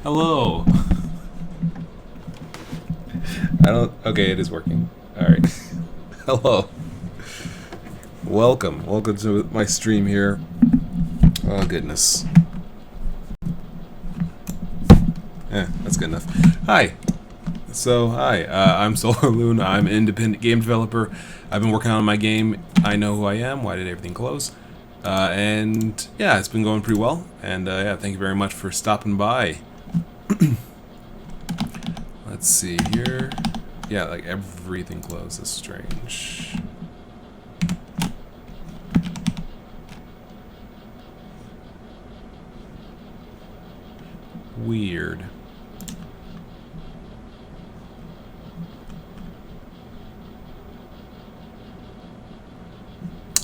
Hello. I don't. Okay, it is working. All right. Hello. Welcome. Welcome to my stream here. Oh goodness. That's good enough. Hi. Hi. I'm SolarLune. I'm an independent game developer. I've been working on my game. I Know Who I Am. Why did everything close? And yeah, it's been going pretty well. And yeah, thank you very much for stopping by. Let's see here. Yeah, like everything closed. That's strange. Weird.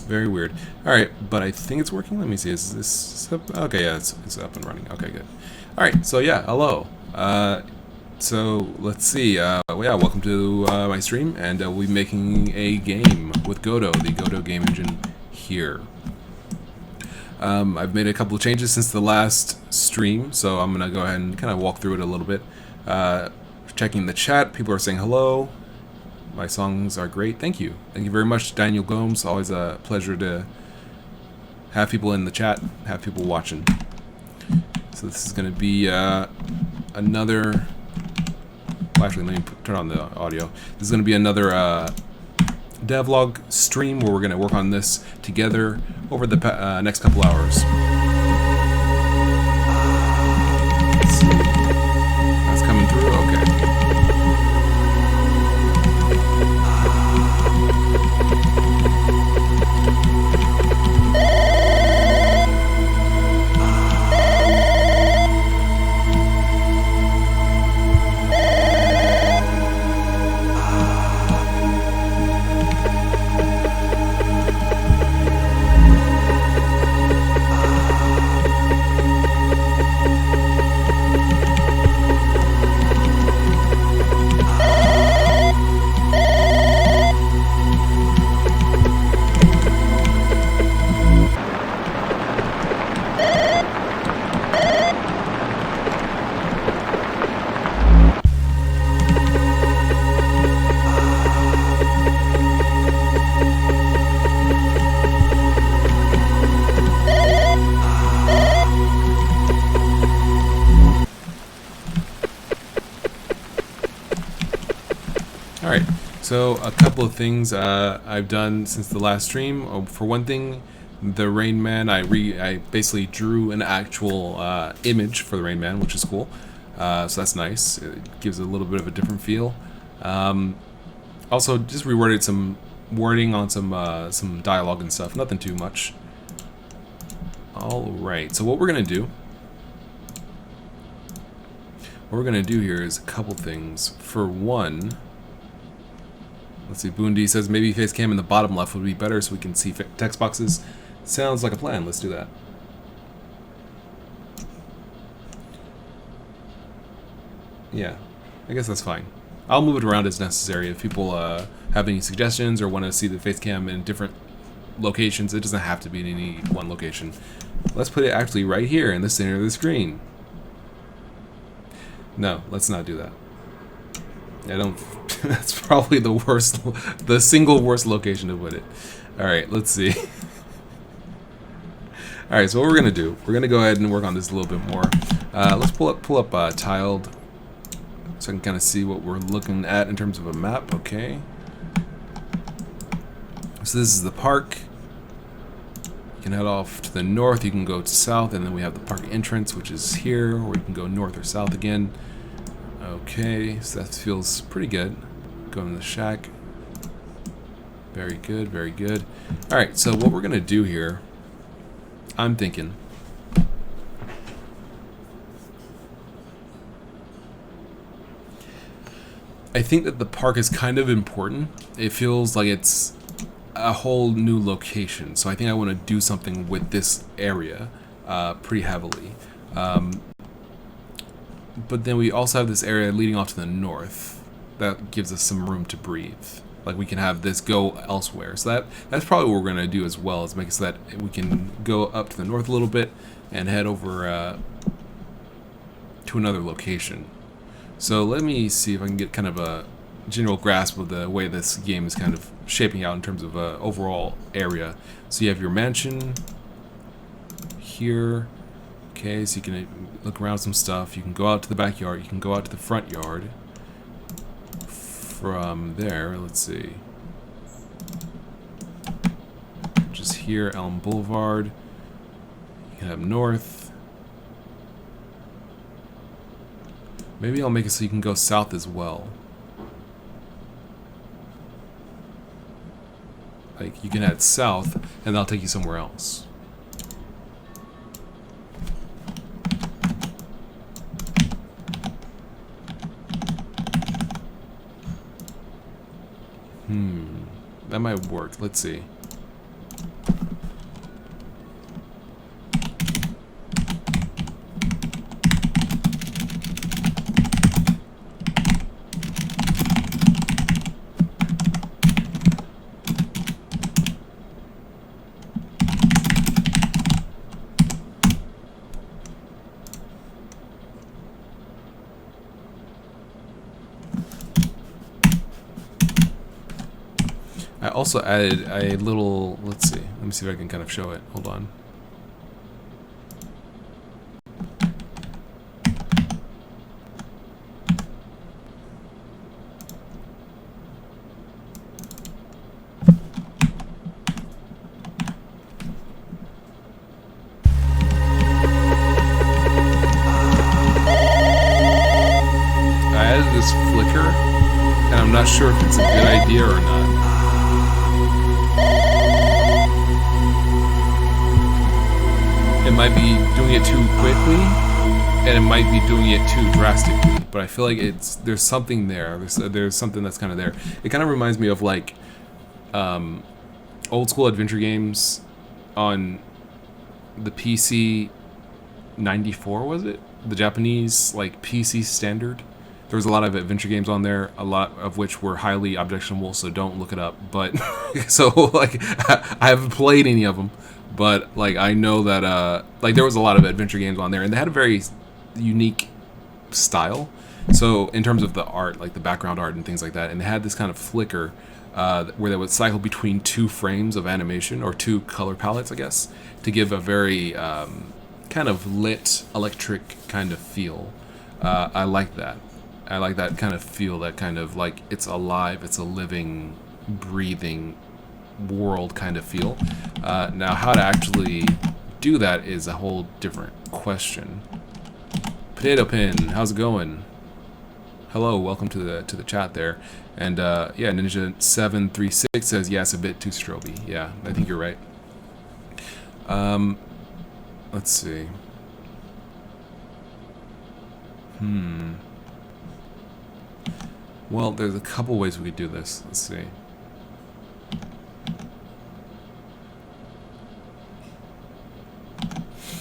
Very weird. Alright, but I think it's working. Let me see. Is this up? Okay, yeah, it's up and running. Okay, good. Alright, so yeah, hello. So let's see. Yeah, welcome to my stream, and we'll be making a game with Godot, the Godot game engine here. I've made a couple of changes since the last stream, so I'm gonna go ahead and kind of walk through it a little bit. Checking the chat, people are saying hello. My songs are great. Thank you. Thank you very much, Daniel Gomes. Always a pleasure to have people in the chat, have people watching. So this is going to be another... Well, actually, let me turn on the audio. This is going to be another devlog stream where we're going to work on this together over the next couple hours. Let's see. That's coming through? Okay. Alright, so a couple of things I've done since the last stream. For one thing, the Rain Man, I basically drew an actual image for the Rain Man, which is cool. So that's nice. It gives a little bit of a different feel. Also, just reworded some wording on some dialogue and stuff. Nothing too much. Alright, so what we're going to do here is a couple things. For one... Let's see, Boondy says maybe face cam in the bottom left would be better so we can see text boxes. Sounds like a plan. Let's do that. Yeah, I guess that's fine. I'll move it around as necessary. If people have any suggestions or want to see the face cam in different locations, it doesn't have to be in any one location. Let's put it actually right here in the center of the screen. No, let's not do that. I don't... That's probably the worst, the single worst location to put it. Alright, let's see. Alright, so what we're going to do, we're going to go ahead and work on this a little bit more. Let's pull up tiled, so I can kind of see what we're looking at in terms of a map. Okay. So this is the park. You can head off to the north, you can go to south, and then we have the park entrance, which is here, or you can go north or south again. Okay, so that feels pretty good. Go in the shack. Very good, very good. Alright, so what we're going to do here, I'm thinking, I think that the park is kind of important. It feels like it's a whole new location, so I think I want to do something with this area pretty heavily. But then we also have this area leading off to the north that gives us some room to breathe. Like we can have this go elsewhere. So that's probably what we're going to do as well, is make it so that we can go up to the north a little bit and head over to another location. So let me see if I can get kind of a general grasp of the way this game is kind of shaping out in terms of overall area. So you have your mansion here. Okay, so you can look around some stuff. You can go out to the backyard. You can go out to the front yard. From there, let's see. Just here, Elm Boulevard. You can have north. Maybe I'll make it so you can go south as well. Like, you can head south, and that'll take you somewhere else. That might work. Let's see. I also added a little, let's see, let me see if I can kind of show it. Hold on. I added this flicker, and I'm not sure if it's a good idea or not. It might be doing it too quickly, and it might be doing it too drastically. But I feel like there's something there. There's something that's kind of there. It kind of reminds me of like old school adventure games on the PC 94, was it? The Japanese like PC standard. There was a lot of adventure games on there, a lot of which were highly objectionable, so don't look it up. But so like I haven't played any of them. But like I know that like there was a lot of adventure games on there, and they had a very unique style. So in terms of the art, like the background art and things like that, and they had this kind of flicker where they would cycle between two frames of animation or two color palettes, I guess, to give a very kind of lit electric kind of feel. I like that. I like that kind of feel, that kind of like it's alive, it's a living, breathing world kind of feel. Now how to actually do that is a whole different question. Potato Pin, how's it going? Hello, welcome to the chat there. And yeah, Ninja736 says, yeah, it's a bit too stroby. Yeah, I think you're right. Let's see. Well, there's a couple ways we could do this. Let's see.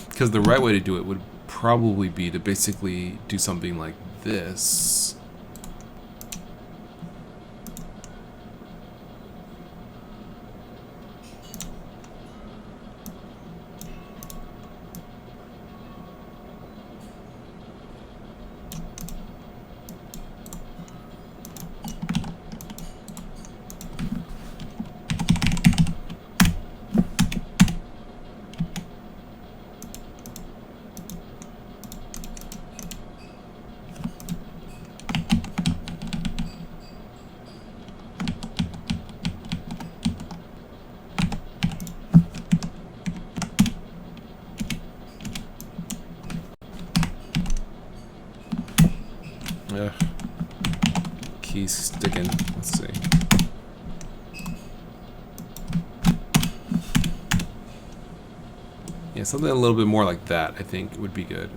Because the right way to do it would probably be to basically do something like this. Keys sticking. Let's see. Yeah, something a little bit more like that, I think, would be good.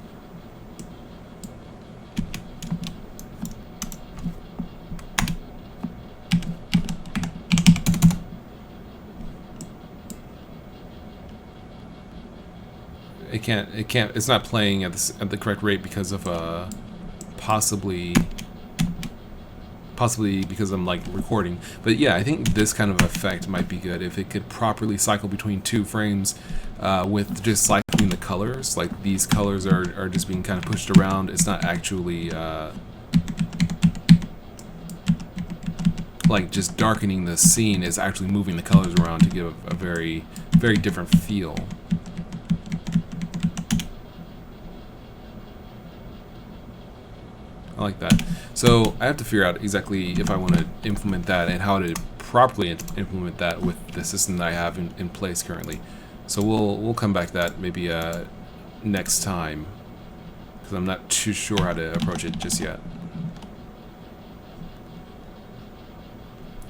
It's not playing at the correct rate because of possibly possibly because I'm like recording. But yeah, I think this kind of effect might be good if it could properly cycle between 2 frames with just cycling the colors. Like these colors are just being kind of pushed around. It's not actually like just darkening the scene. Is actually moving the colors around to give a very, very different feel. I like that. So I have to figure out exactly if I want to implement that and how to properly implement that with the system that I have in place currently. So we'll come back to that maybe next time, because I'm not too sure how to approach it just yet.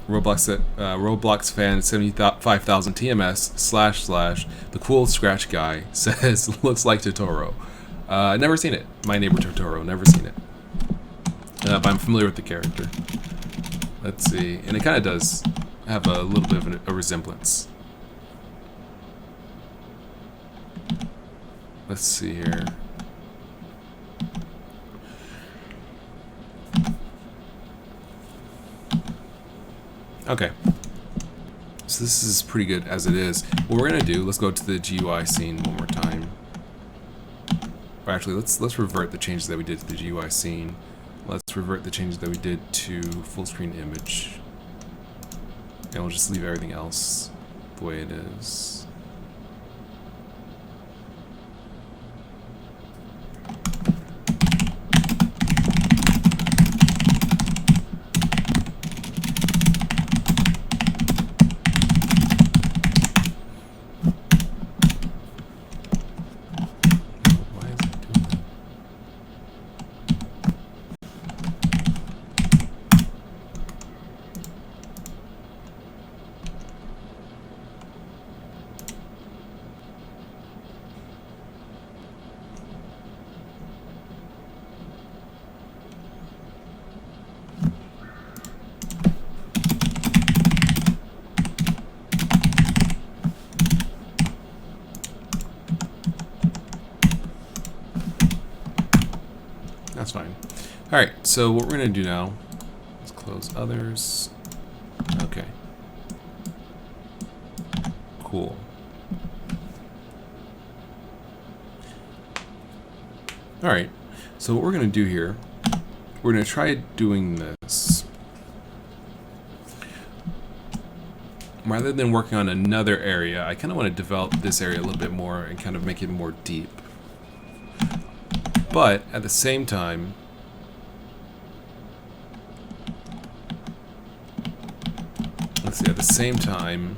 Roblox fan 75,000 TMS / the cool scratch guy says looks like Totoro. Never seen it. My neighbor Totoro. Never seen it. But I'm familiar with the character. Let's see, and it kind of does have a little bit of a resemblance. Let's see here. Okay. So this is pretty good as it is. What we're gonna do, let's go to the GUI scene one more time. Or actually, let's revert the changes that we did to the GUI scene. Let's revert the changes that we did to full screen image. And we'll just leave everything else the way it is. That's fine. Alright, so what we're going to do now is close others. Okay. Cool. Alright, so what we're going to do here, we're going to try doing this. Rather than working on another area, I kind of want to develop this area a little bit more and kind of make it more deep. But at the same time, let's see, at the same time,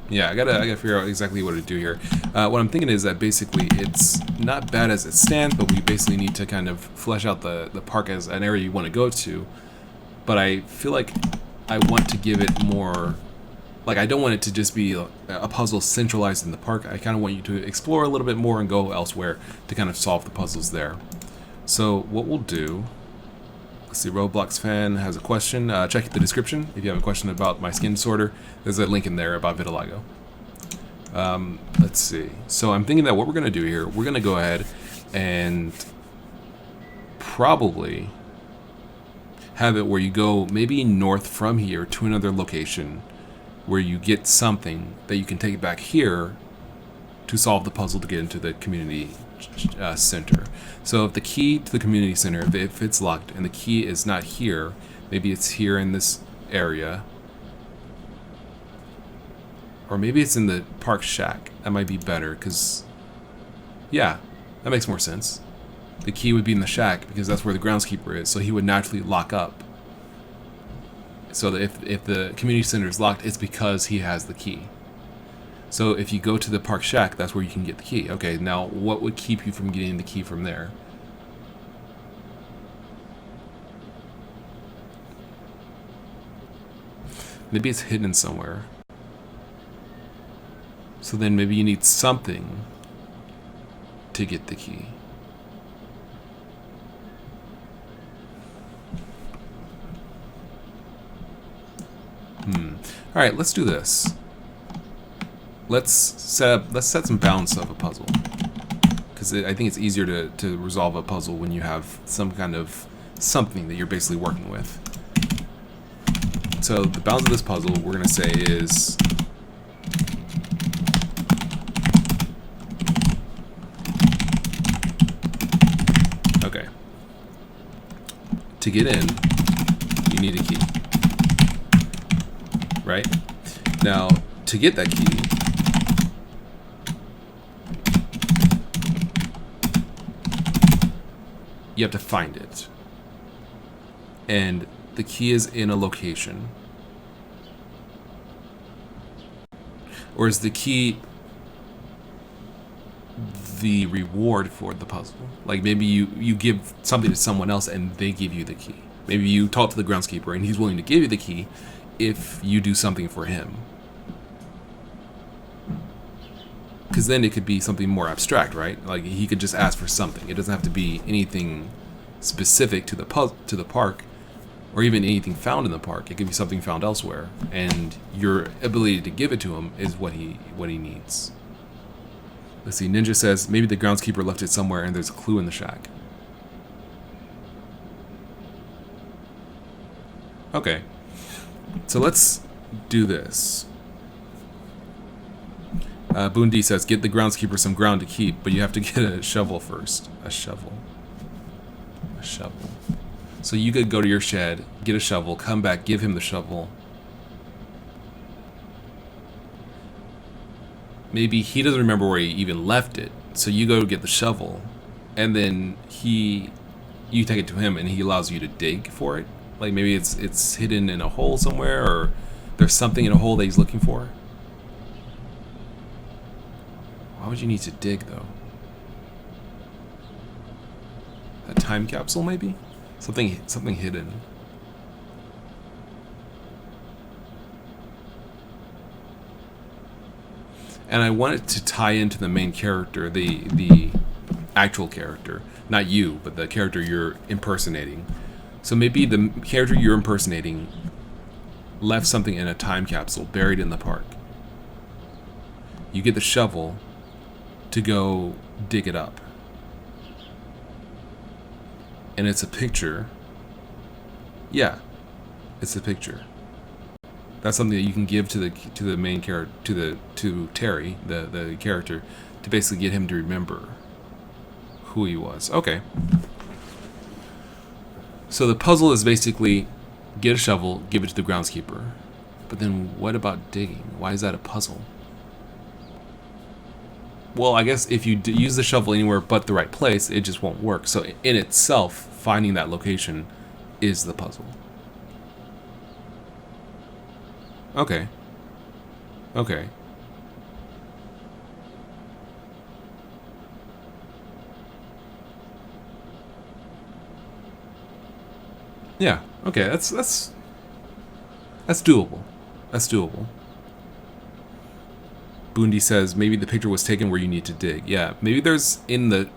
yeah, I gotta figure out exactly what to do here. What I'm thinking is that basically it's not bad as it stands, but we basically need to kind of flesh out the park as an area you want to go to. But I feel like I want to give it more. Like, I don't want it to just be a puzzle centralized in the park. I kind of want you to explore a little bit more and go elsewhere to kind of solve the puzzles there. So what we'll do, let's see, Roblox fan has a question. Check the description if you have a question about my skin disorder. There's a link in there about vitiligo. Let's see. So I'm thinking that what we're going to do here, we're going to go ahead and probably have it where you go maybe north from here to another location, where you get something that you can take back here to solve the puzzle to get into the community center. So if the key to the community center, if it's locked and the key is not here, maybe it's here in this area, or maybe it's in the park shack. That might be better, because yeah, that makes more sense. The key would be in the shack because that's where the groundskeeper is, so he would naturally lock up. So that if the community center is locked, it's because he has the key. So if you go to the park shack, that's where you can get the key. Okay, now what would keep you from getting the key from there? Maybe it's hidden somewhere. So then maybe you need something to get the key. All right, let's do this. Let's set some bounds of a puzzle, because I think it's easier to resolve a puzzle when you have some kind of something that you're basically working with. So the bounds of this puzzle, we're going to say is okay. To get in, you need a key, right? Now, to get that key, you have to find it. And the key is in a location. Or is the key the reward for the puzzle? Like maybe you give something to someone else and they give you the key. Maybe you talk to the groundskeeper and he's willing to give you the key if you do something for him. Because then it could be something more abstract, right? Like he could just ask for something. It doesn't have to be anything specific to the park, or even anything found in the park. It could be something found elsewhere, and your ability to give it to him is what he needs. Let's see. Ninja says maybe the groundskeeper left it somewhere, and there's a clue in the shack. Okay, so let's do this. Boondy says, get the groundskeeper some ground to keep, but you have to get a shovel first. A shovel. A shovel. So you could go to your shed, get a shovel, come back, give him the shovel. Maybe he doesn't remember where he even left it, so you go get the shovel, and then you take it to him, and he allows you to dig for it. Like maybe it's hidden in a hole somewhere, or there's something in a hole that he's looking for. Why would you need to dig, though? A time capsule, maybe? Something hidden. And I want it to tie into the main character, the actual character. Not you, but the character you're impersonating. So maybe the character you're impersonating left something in a time capsule buried in the park. You get the shovel to go dig it up. And it's a picture. Yeah, it's a picture. That's something that you can give to the main character, to Terry, the character, to basically get him to remember who he was. Okay. So the puzzle is basically get a shovel, give it to the groundskeeper. But then what about digging? Why is that a puzzle? Well, I guess if you use the shovel anywhere but the right place, it just won't work. So in itself, finding that location is the puzzle. Okay. Okay. Yeah. Okay. That's doable. That's doable. Boondy says maybe the picture was taken where you need to dig. Yeah, maybe there's in the...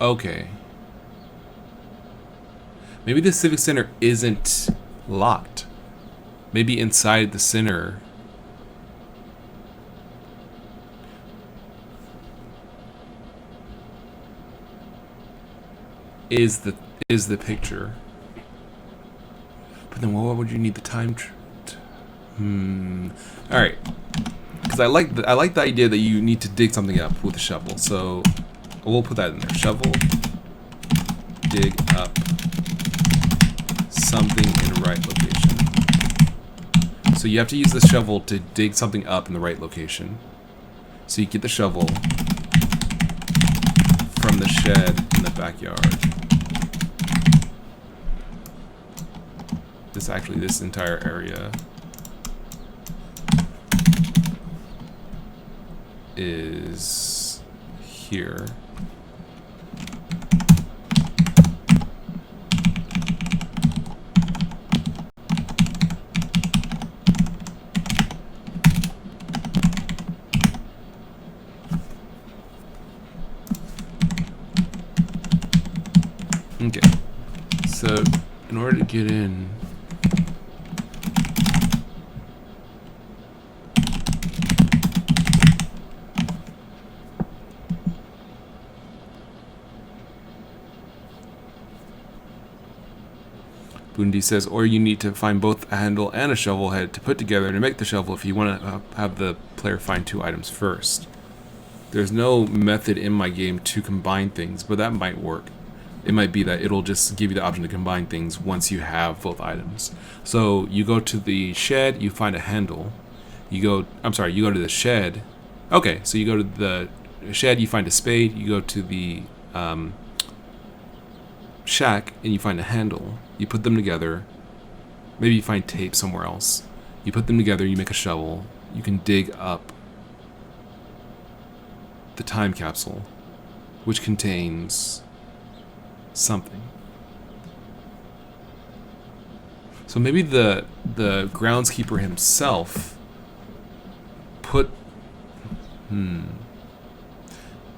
Okay. Maybe the Civic Center isn't locked. Maybe inside the center... is the picture. But then why would you need the time... Alright. Because I like the idea that you need to dig something up with a shovel. So we'll put that in there. Shovel. Dig up something in the right location. So you have to use the shovel to dig something up in the right location. So you get the shovel from the shed in the backyard. This entire area is here. Okay, so in order to get in, Bundi says, or you need to find both a handle and a shovel head to put together to make the shovel if you want to have the player find two items first. There's no method in my game to combine things, but that might work. It might be that it'll just give you the option to combine things once you have both items. So you go to the shed, you find a handle. You go to the shed. Okay, so you go to the shed, you find a spade. You go to the shack and you find a handle. You put them together. Maybe you find tape somewhere else. You put them together, you make a shovel. You can dig up the time capsule, which contains something. So maybe the groundskeeper himself put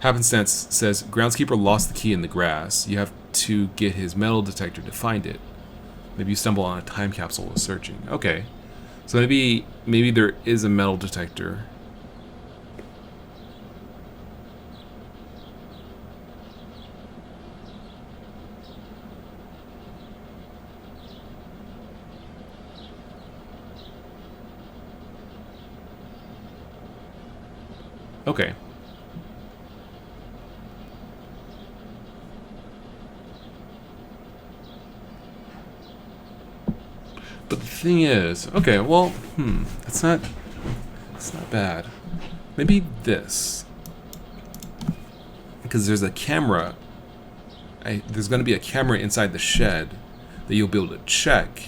Happenstance says groundskeeper lost the key in the grass. You have to get his metal detector to find it. Maybe you stumble on a time capsule while searching. Okay. So maybe there is a metal detector. Okay. But the thing is, okay, well, it's not bad. Maybe this. Because there's a camera. There's going to be a camera inside the shed that you'll be able to check.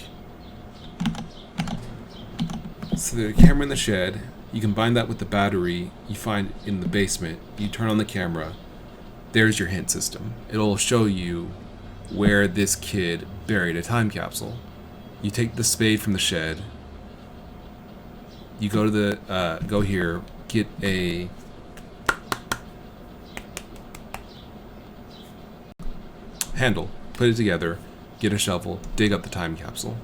So there's a camera in the shed. You combine that with the battery you find in the basement. You turn on the camera. There's your hint system. It'll show you where this kid buried a time capsule. You take the spade from the shed. You go to the go here, get a handle, put it together, get a shovel, dig up the time capsule.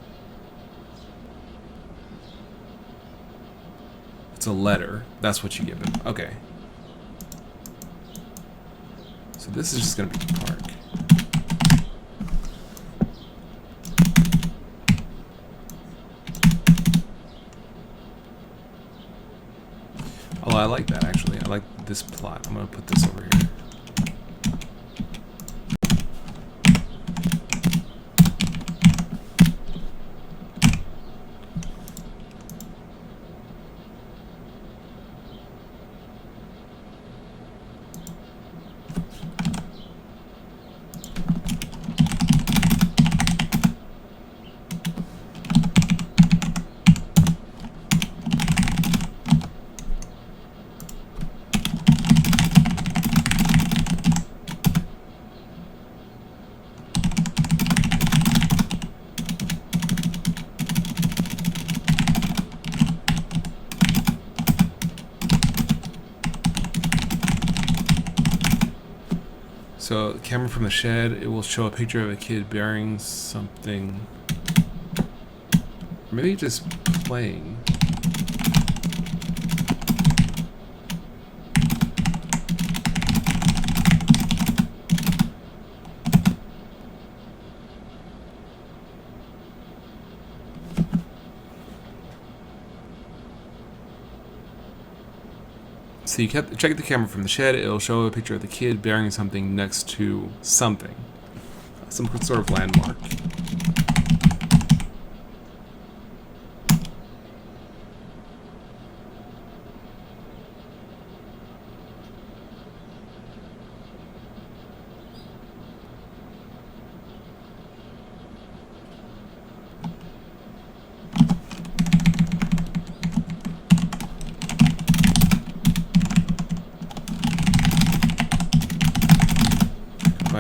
It's a letter. That's what you give him. Okay. So this is just going to be the park. Oh, I like that actually. I like this plot. I'm going to put this over here. So, camera from the shed, it will show a picture of a kid bearing something. Maybe just playing. So you check the camera from the shed, it'll show a picture of the kid bearing something next to something. Some sort of landmark.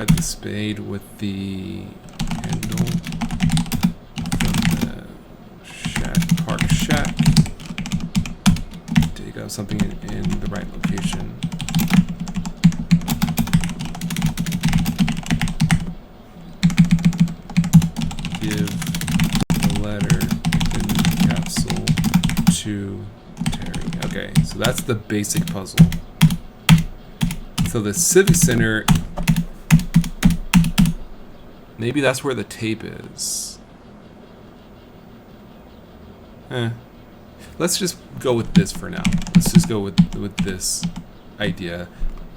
The spade with the handle from the park shack. Dig up something in the right location. Give the letter in the capsule to Terry. Okay, so that's the basic puzzle. So the Civic Center, maybe that's where the tape is. Let's just go with this for now. Let's just go with this idea.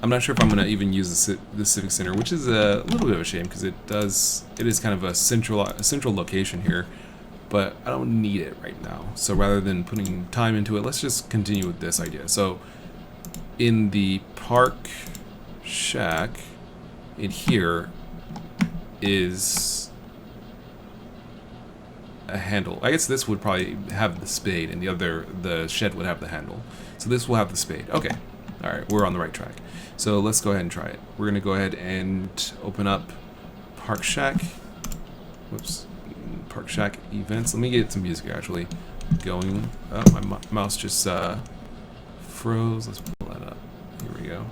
I'm not sure if I'm going to even use the Civic Center, which is a little bit of a shame because it is kind of a central location here, but I don't need it right now. So rather than putting time into it, let's just continue with this idea. So in the park shack, in here is a handle. I guess this would probably have the spade, and the shed would have the handle. So this will have the spade. Okay. All right, we're on the right track. So let's go ahead and try it. We're gonna go ahead and open up Park Shack. Whoops, Park Shack events. Let me get some music actually going. Oh, my mouse just froze. Let's pull that up. Here we go.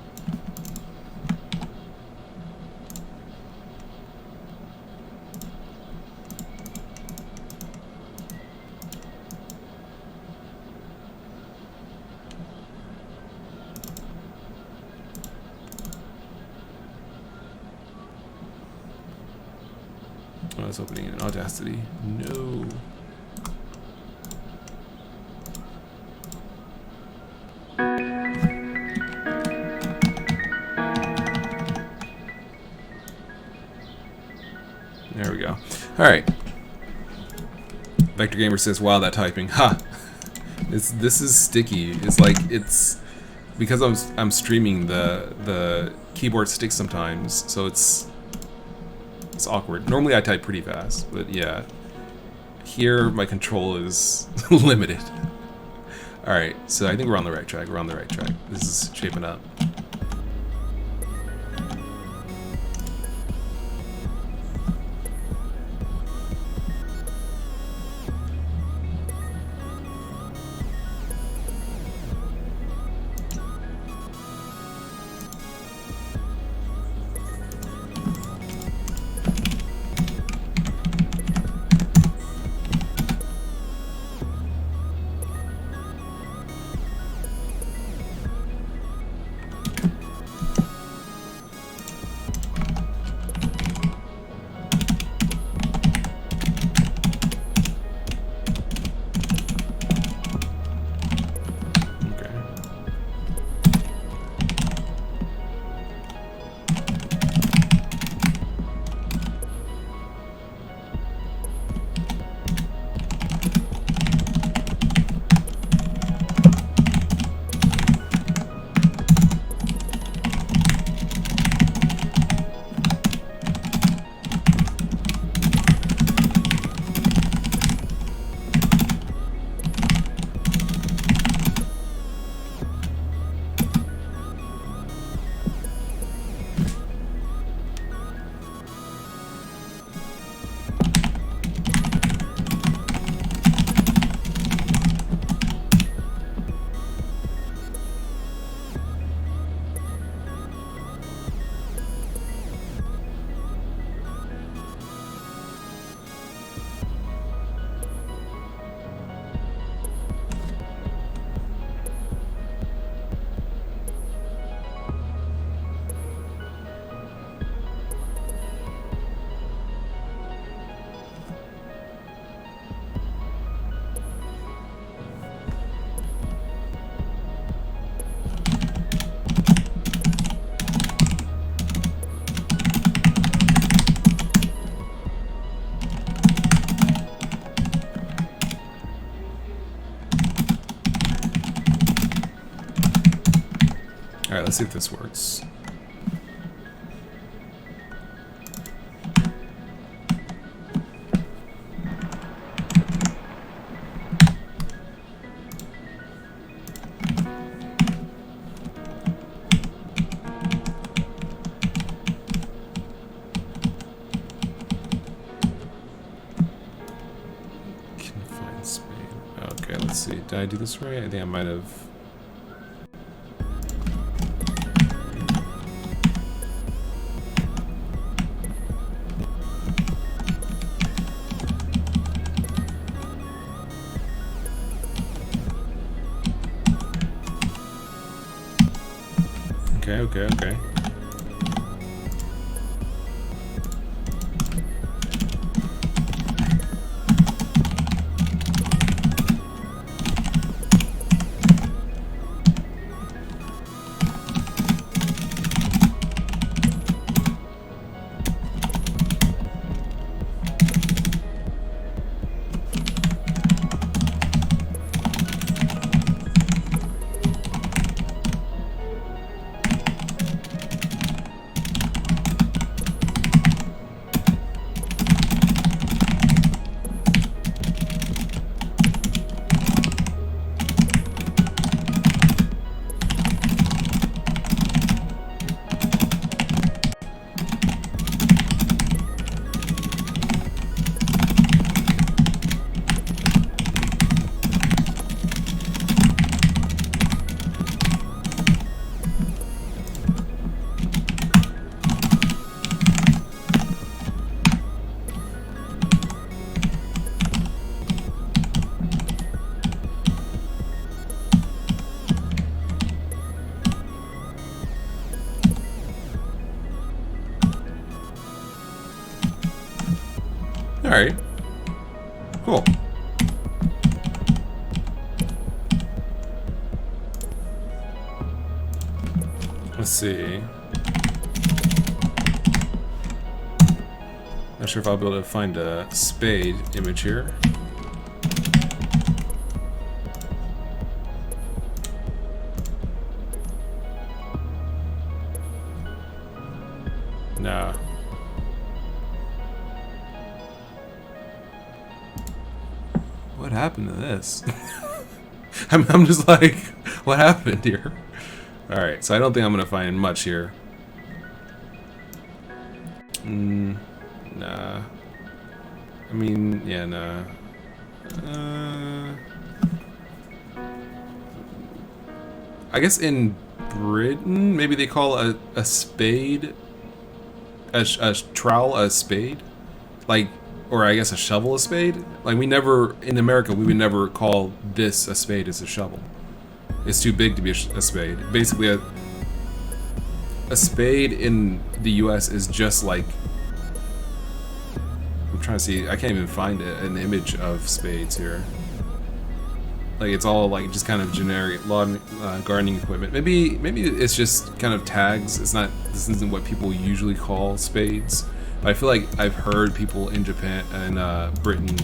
Oh, it's opening in Audacity. No. There we go. All right. Vector Gamer says, "Wow, that typing, ha! This is sticky. It's like it's because I'm streaming the keyboard sticks sometimes, so it's awkward. Normally I type pretty fast, but yeah, here my control is limited. All right, so I think we're on the right track. We're on the right track. This is shaping up." All right, let's see if this works. Confined spade. Okay, let's see. Did I do this right? I think I might have. Okay. Alright. Cool. Let's see. Not sure if I'll be able to find a spade image here. No. What happened to this? I'm just like, what happened here? Alright, so I don't think I'm gonna find much here. Nah. I mean, yeah, nah. I guess in Britain, maybe they call a spade, a trowel a spade? Like, or I guess a shovel a spade? Like, we never, in America, we would never call this a spade as a shovel. It's too big to be a spade. Basically, a spade in the US is just like, I'm trying to see, I can't even find an image of spades here. Like, it's all like just kind of generic lawn gardening equipment. Maybe it's just kind of tags. It's not, this isn't what people usually call spades. But I feel like I've heard people in Japan and Britain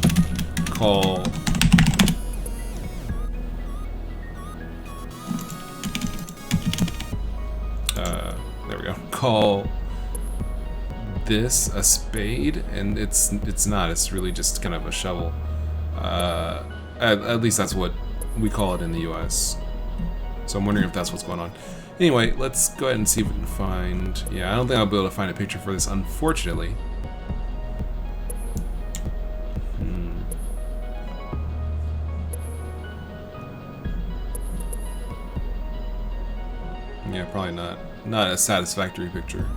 call there we go. Call this a spade, and it's not. It's really just kind of a shovel. At least that's what we call it in the U.S. So I'm wondering if that's what's going on. Anyway, let's go ahead and see if we can find. Yeah, I don't think I'll be able to find a picture for this, unfortunately. Yeah, probably not. Not a satisfactory picture.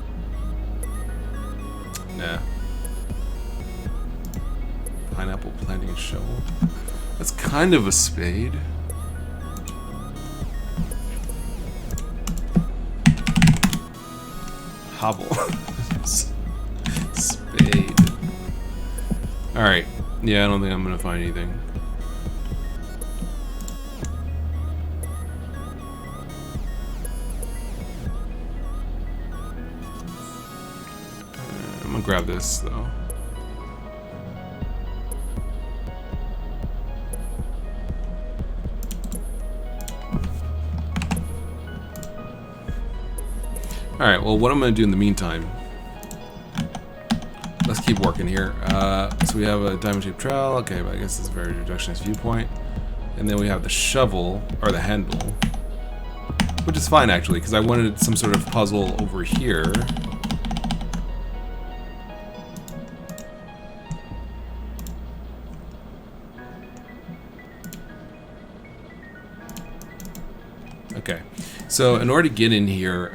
Nah. Pineapple planting a shovel. That's kind of a spade. Hobble. Spade. Alright. Yeah, I don't think I'm gonna find anything. I'm gonna grab this though. Alright, well, what I'm going to do in the meantime, let's keep working here. So we have a diamond-shaped trowel, okay, but I guess it's a very reductionist viewpoint. And then we have the shovel, or the handle, which is fine actually, because I wanted some sort of puzzle over here. Okay, so in order to get in here,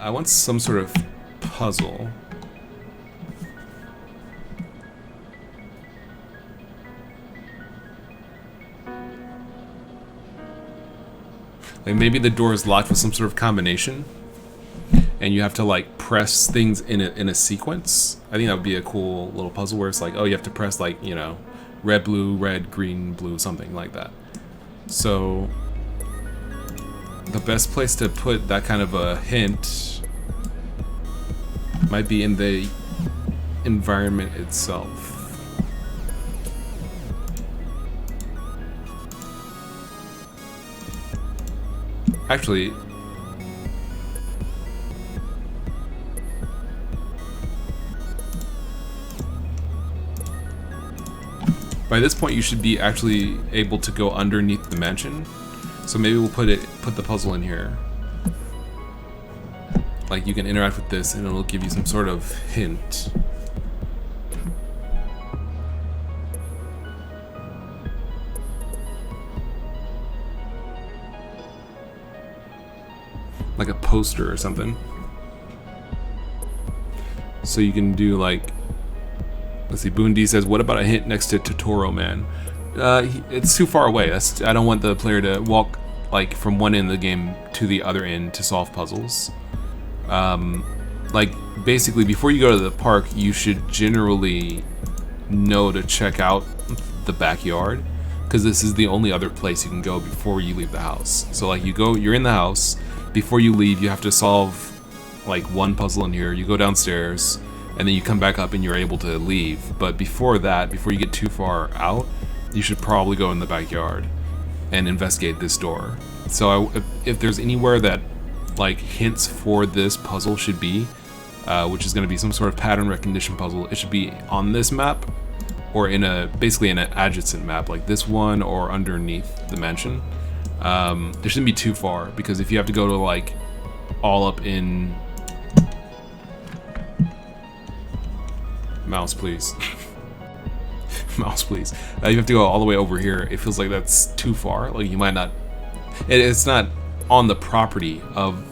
I want some sort of puzzle. Like maybe the door is locked with some sort of combination, and you have to like press things in a sequence. I think that would be a cool little puzzle where it's like, oh, you have to press like, you know, red, green, blue, something like that. So the best place to put that kind of a hint might be in the environment itself. Actually, by this point you should be actually able to go underneath the mansion. So maybe we'll put the puzzle in here. Like you can interact with this and it'll give you some sort of hint. Like a poster or something. So you can do like, let's see, Boon D says, what about a hint next to Totoro Man? It's too far away. I don't want the player to walk like from one end of the game to the other end to solve puzzles. Like basically before you go to the park, you should generally know to check out the backyard, because this is the only other place you can go before you leave the house. So like you're in the house, before you leave you have to solve like one puzzle in here, you go downstairs, and then you come back up and you're able to leave. But before that, before you get too far out, you should probably go in the backyard and investigate this door. So if there's anywhere that like hints for this puzzle should be, which is going to be some sort of pattern recognition puzzle, it should be on this map, or basically in an adjacent map like this one, or underneath the mansion. There shouldn't be too far, because if you have to go to like all up in mouse please mouse please you have to go all the way over here, it feels like that's too far. Like you might not, it's not on the property of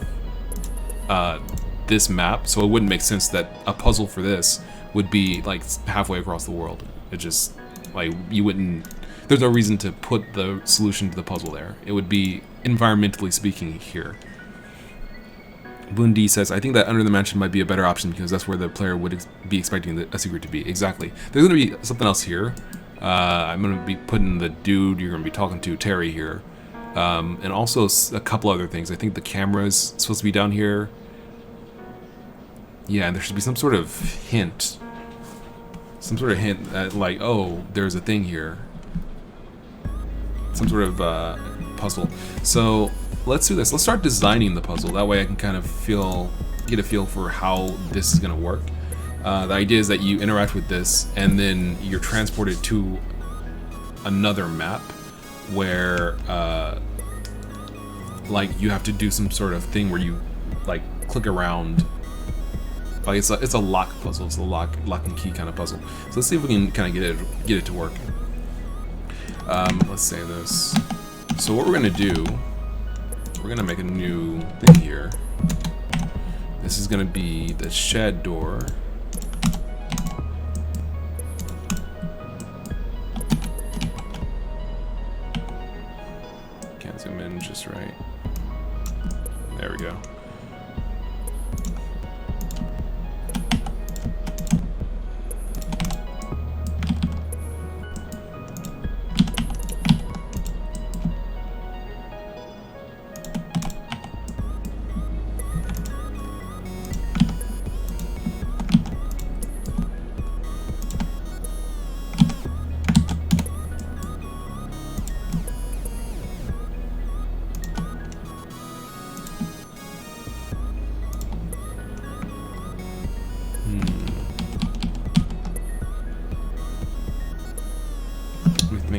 this map, so it wouldn't make sense that a puzzle for this would be like halfway across the world. It just, like, you wouldn't, there's no reason to put the solution to the puzzle there. It would be, environmentally speaking, here. Bundi says, I think that under the mansion might be a better option, because that's where the player would be expecting a secret to be. Exactly. There's going to be something else here. I'm going to be putting the dude you're going to be talking to, Terry, here. And also a couple other things. I think the camera's supposed to be down here. Yeah, and there should be some sort of hint. Some sort of hint that, like, oh, there's a thing here. Some sort of puzzle. So let's do this. Let's start designing the puzzle. That way I can kind of get a feel for how this is going to work. The idea is that you interact with this, and then you're transported to another map where, like, you have to do some sort of thing where you, like, click around. Like it's a lock puzzle. It's a lock and key kind of puzzle. So let's see if we can kind of get it to work. Let's say this. So what we're gonna do, we're gonna make a new thing here. This is gonna be the shed door. Can't zoom in just right. There we go.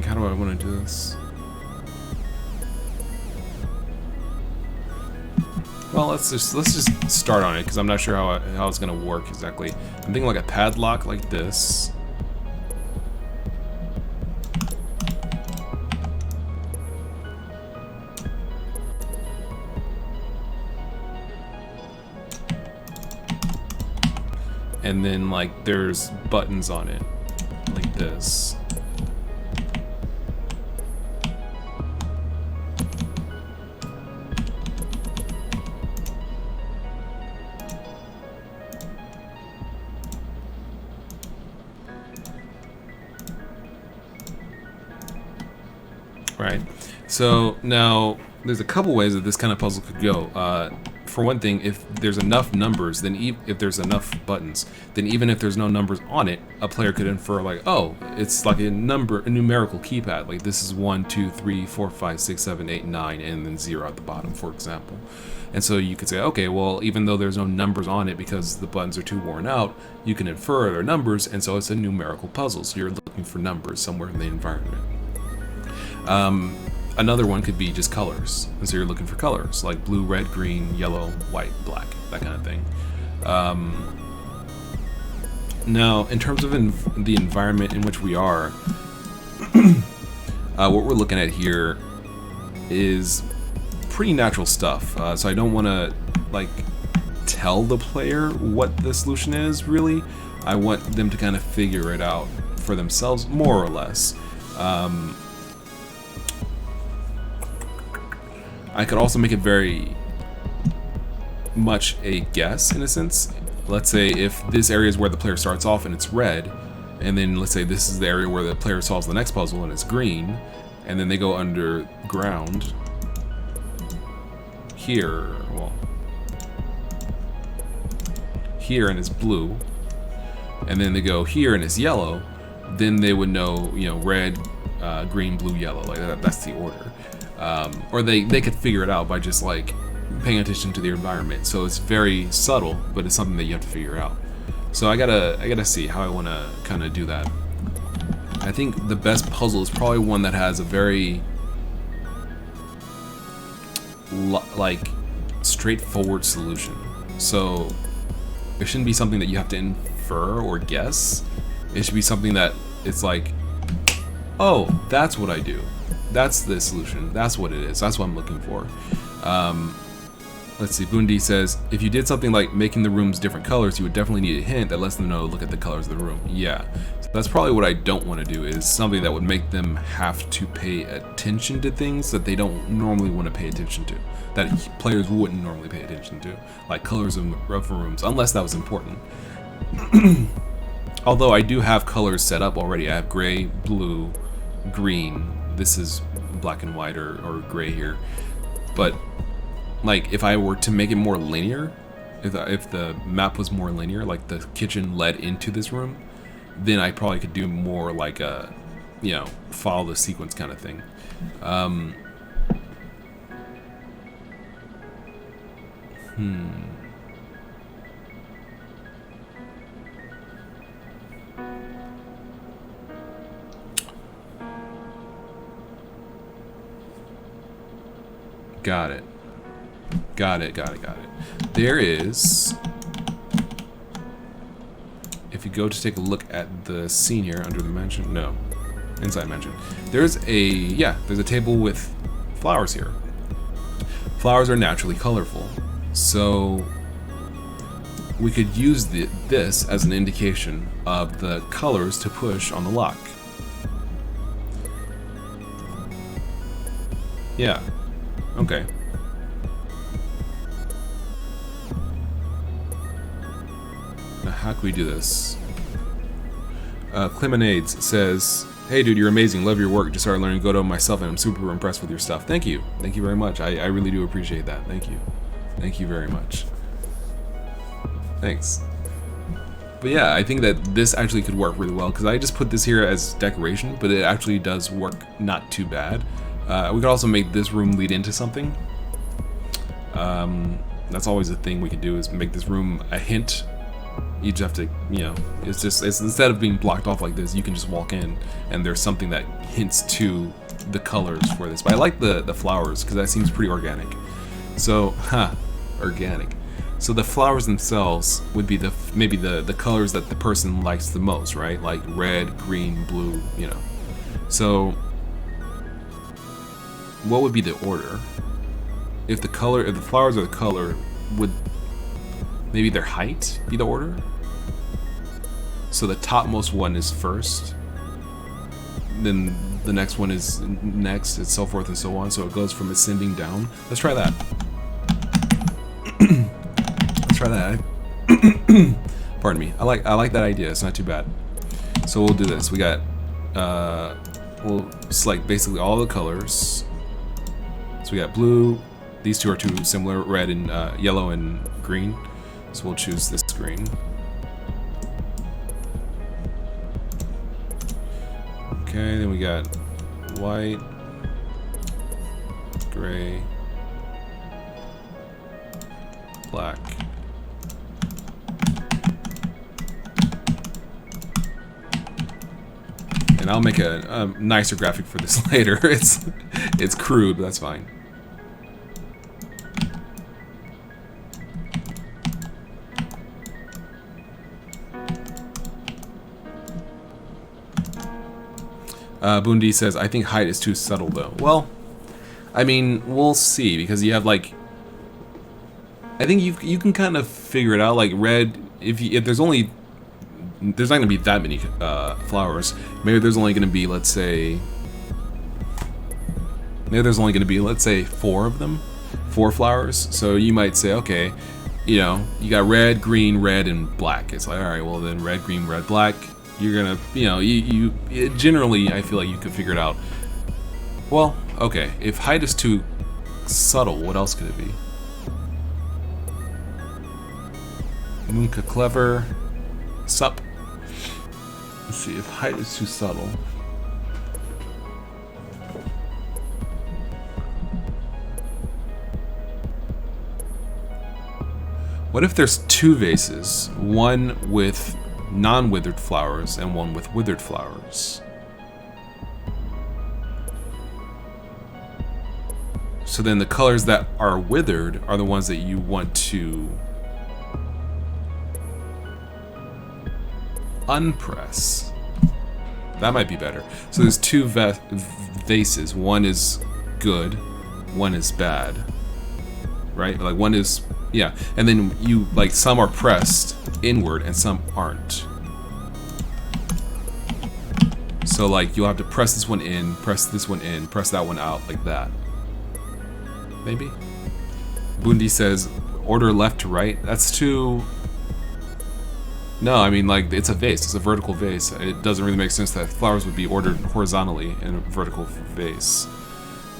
How do I want to do this? Well, let's just start on it, because I'm not sure how it's gonna work exactly. I'm thinking like a padlock like this. And then like there's buttons on it like this. Right. So now there's a couple ways that this kind of puzzle could go. For one thing, if there's enough numbers, then if there's enough buttons, then even if there's no numbers on it, a player could infer like, oh, it's like a numerical keypad. Like this is 1, 2, 3, 4, 5, 6, 7, 8, 9, and then 0 at the bottom, for example. And so you could say, okay, well, even though there's no numbers on it because the buttons are too worn out, you can infer their numbers, and so it's a numerical puzzle. So you're looking for numbers somewhere in the environment. Another one could be just colors, and so you're looking for colors like blue, red, green, yellow, white, black, that kind of thing. Now, in terms of the environment in which we are, what we're looking at here is pretty natural stuff. So I don't want to like tell the player what the solution is. Really, I want them to kind of figure it out for themselves, more or less. I could also make it very much a guess, in a sense. Let's say if this area is where the player starts off and it's red, and then let's say this is the area where the player solves the next puzzle and it's green, and then they go underground here, well, here and it's blue, and then they go here and it's yellow, then they would know, you know, red, green, blue, yellow, like that's the order. Or they could figure it out by just like paying attention to the environment. So it's very subtle, but it's something that you have to figure out. So I gotta see how I want to kind of do that. I think the best puzzle is probably one that has a very like straightforward solution. So it shouldn't be something that you have to infer or guess. It should be something that it's like, oh, that's what I do. That's the solution. That's what it is. That's what I'm looking for. Let's see. Bundi says, if you did something like making the rooms different colors, you would definitely need a hint that lets them know, look at the colors of the room. Yeah. So that's probably what I don't want to do, is something that would make them have to pay attention to things that they don't normally want to pay attention to, that players wouldn't normally pay attention to, like colors of rooms, unless that was important. Although I do have colors set up already. I have gray, blue, green. This is black and white or gray here. But like if I were to make it more linear, if the map was more linear, like the kitchen led into this room, then I probably could do more like a, you know, follow the sequence kind of thing. Got it. There is, if you go to take a look at the scene here under the mansion, no, inside mansion, there's a table with flowers here. Flowers are naturally colorful, so we could use this as an indication of the colors to push on the lock. Yeah. Okay. Now how can we do this? Clemonades says, hey dude, you're amazing, love your work, just started learning Godot myself and I'm super impressed with your stuff. Thank you very much. I really do appreciate that. Thank you very much. Thanks. But yeah, I think that this actually could work really well, because I just put this here as decoration, but it actually does work not too bad. We could also make this room lead into something. That's always a thing we could do, is make this room a hint. You just have to, you know, it's instead of being blocked off like this, you can just walk in and there's something that hints to the colors for this. But I like the flowers, because that seems pretty organic. So, organic. So the flowers themselves would be maybe the colors that the person likes the most, right? Like red, green, blue, you know. So what would be the order? If the flowers are the color, would maybe their height be the order? So the topmost one is first, then the next one is next, and so forth and so on. So it goes from ascending down. Let's try that. Let's try that. Pardon me. I like that idea. It's not too bad. So we'll do this. We got we'll select basically all the colors. So we got blue. These two are too similar, red and yellow and green. So we'll choose this green. Okay, then we got white, gray, black. And I'll make a nicer graphic for this later. It's crude, but that's fine. Bundi says, I think height is too subtle though. Well, I mean, we'll see, because you have like, I think you can kind of figure it out. Like red, if there's not going to be that many flowers. Maybe there's only going to be, let's say 4 of them, 4 flowers. So you might say, okay, you know, you got red, green, red, and black. It's like, all right, well then red, green, red, black. you're gonna, generally, I feel like you could figure it out. Well, okay, if height is too subtle, what else could it be? Munka clever. Sup. Let's see, if height is too subtle. What if there's two vases, one with non-withered flowers and one with withered flowers? So then the colors that are withered are the ones that you want to unpress. That might be better. So there's two vases. One is good, one is bad. Right? Like one is, yeah. And then you, like, some are pressed inward and some aren't. So like you'll have to press this one in, press this one in, press that one out, like that. Maybe? Bundi says, order left to right. That's too... No, I mean, like, it's a vase. It's a vertical vase. It doesn't really make sense that flowers would be ordered horizontally in a vertical vase.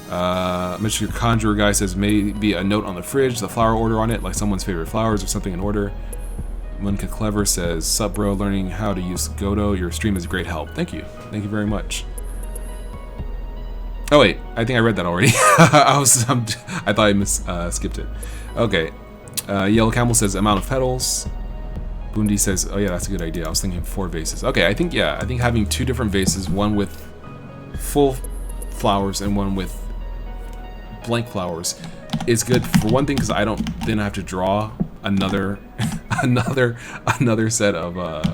Mr. Conjurer guy says, maybe a note on the fridge, the flower order on it, like someone's favorite flowers or something in order. Munka Clever says, sup bro, learning how to use Godot. Your stream is great help. Thank you. Thank you very much. Oh wait, I think I read that already. I thought I skipped it. Okay. Yellow Camel says amount of petals. Bundi says, oh yeah, that's a good idea. I was thinking 4 vases. Okay, I think having 2 different vases, one with full flowers and one with blank flowers, is good for one thing because I don't then have to draw another another set of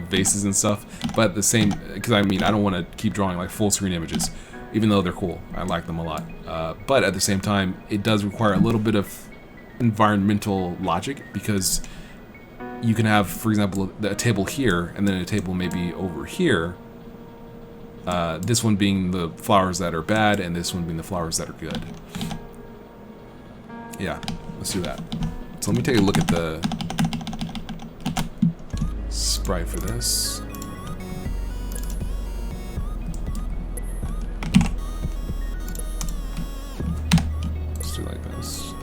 vases and stuff. But the same, because I mean I don't want to keep drawing like full screen images. Even though they're cool, I like them a lot. But at the same time, it does require a little bit of environmental logic because you can have, for example, a table here and then a table maybe over here. This one being the flowers that are bad and this one being the flowers that are good. Yeah, let's do that. So let me take a look at the sprite for this. Like this.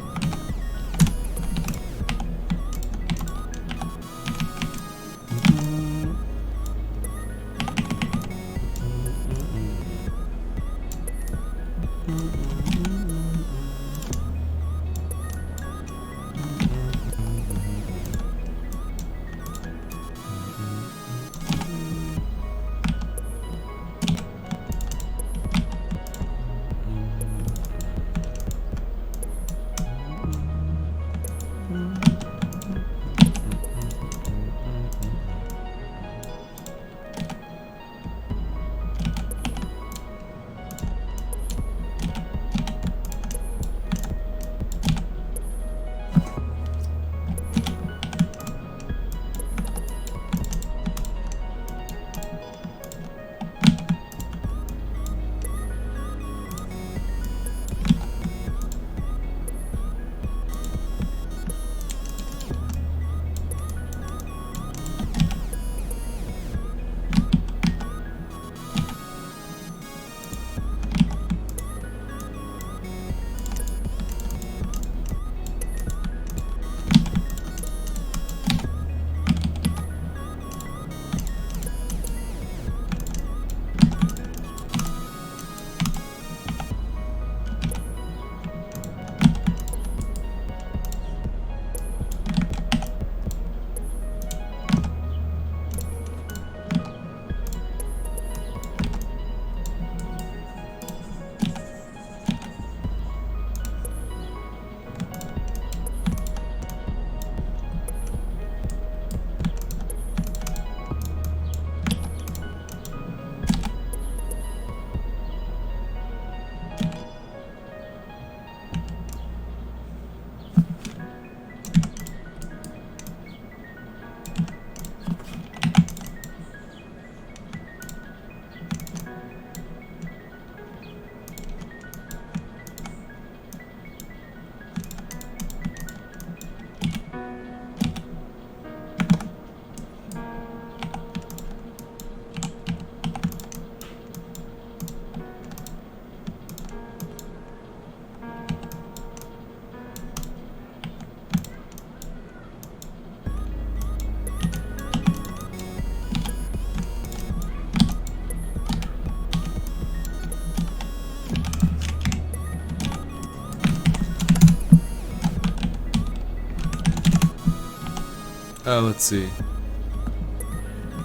Let's see.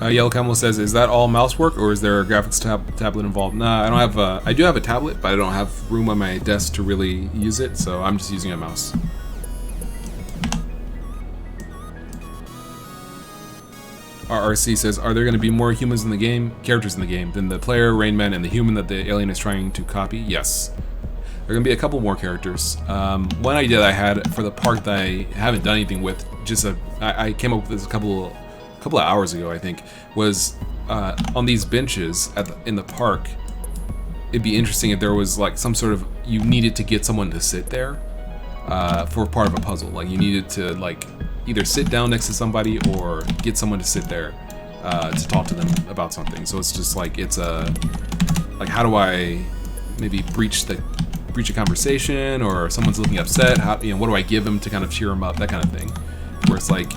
Yellow Camel says, "Is that all mouse work, or is there a graphics tablet involved?" Nah, I don't have. I do have a tablet, but I don't have room on my desk to really use it, so I'm just using a mouse. RRC says, "Are there going to be more humans in the game, characters in the game, than the player, Rain Man, and the human that the alien is trying to copy?" Yes. There are going to be a couple more characters. One idea that I had for the park that I haven't done anything with, I came up with this a couple of hours ago, I think, was on these benches in the park. It'd be interesting if there was like some sort of, you needed to get someone to sit there for part of a puzzle. Like you needed to like either sit down next to somebody or get someone to sit there to talk to them about something. So it's just like like how do I maybe breach a conversation, or someone's looking upset? How, what do I give them to kind of cheer them up? That kind of thing. Where it's like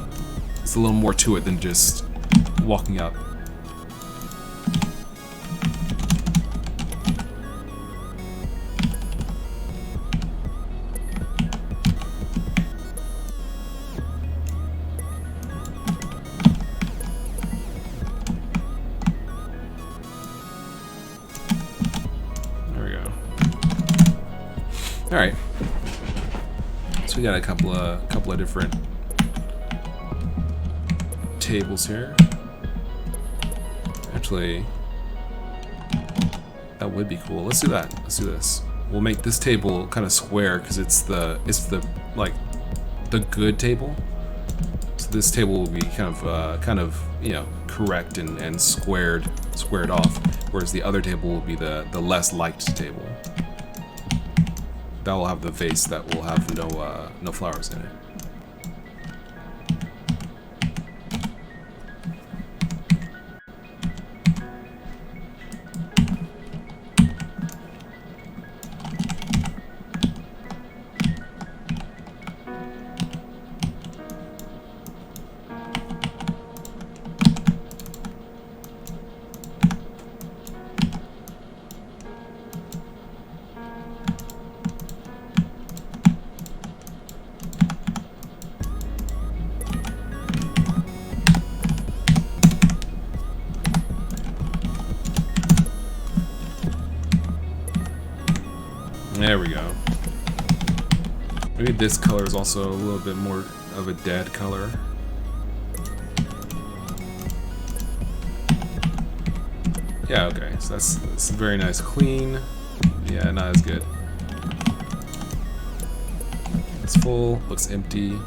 it's a little more to it than just walking up. All right, so we got a couple of different tables here. Actually, that would be cool. Let's do that. Let's do this. We'll make this table kind of square because it's the like the good table. So this table will be kind of correct and squared off, whereas the other table will be the less liked table. That will have the vase that will have no flowers in it. There we go. Maybe this color is also a little bit more of a dead color. Yeah, okay, so that's very nice, clean. Yeah, not as good. It's full, looks empty.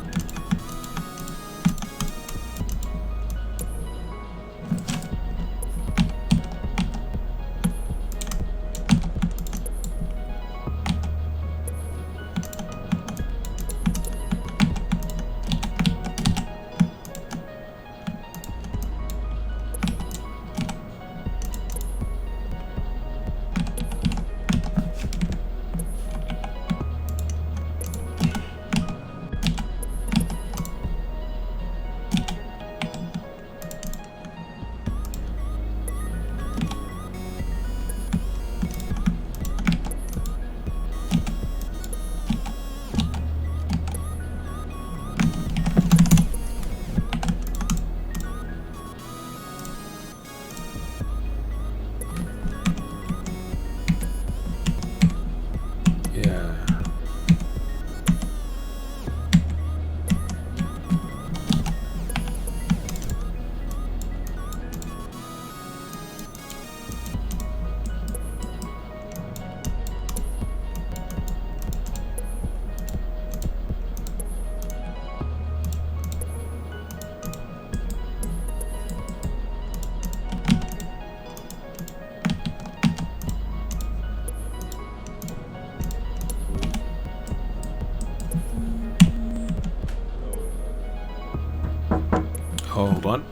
Hold on.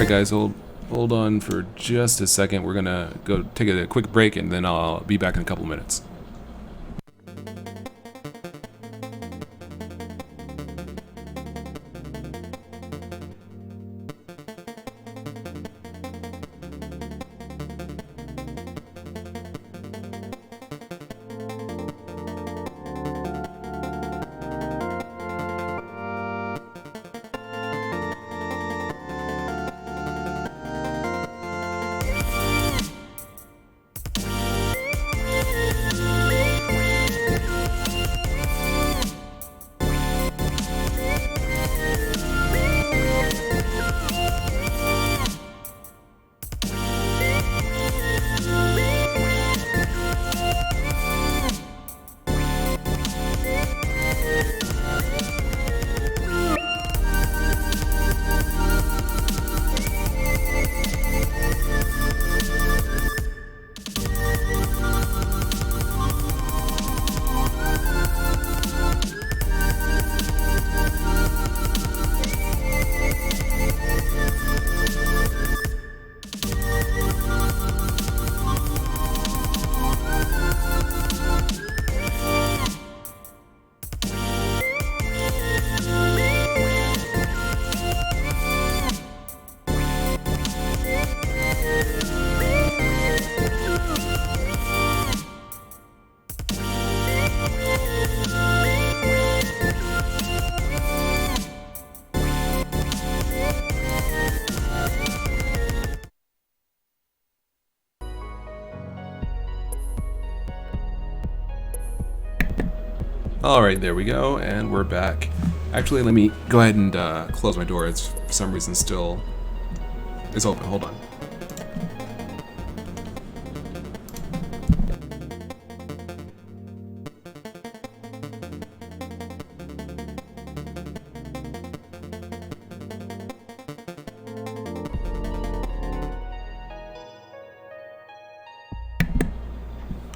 Alright guys, hold on for just a second. We're gonna go take a quick break and then I'll be back in a couple minutes. Alright, there we go, and we're back. Actually, let me go ahead and close my door. It's for some reason still is open. Hold on.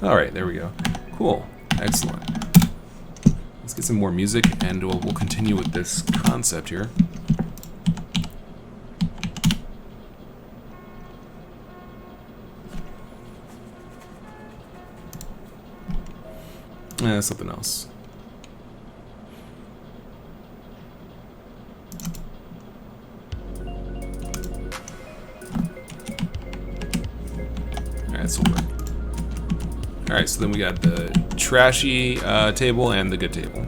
Alright, there we go. Cool. Excellent. Let's get some more music and we'll continue with this concept here. Something else. Alright, this will work. Alright, so then we got the trashy table and the good table.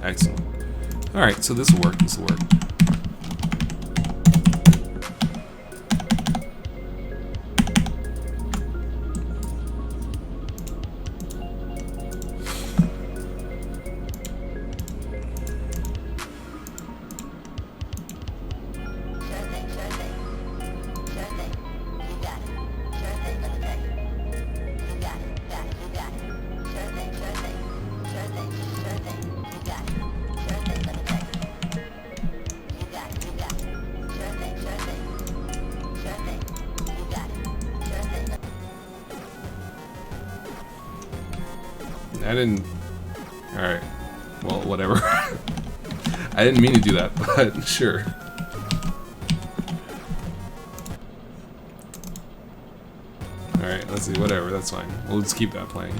Excellent. Alright, so this will work, this will work. I didn't... Alright. Well, whatever. I didn't mean to do that, but sure. Alright, let's see, whatever, that's fine. We'll just keep that playing.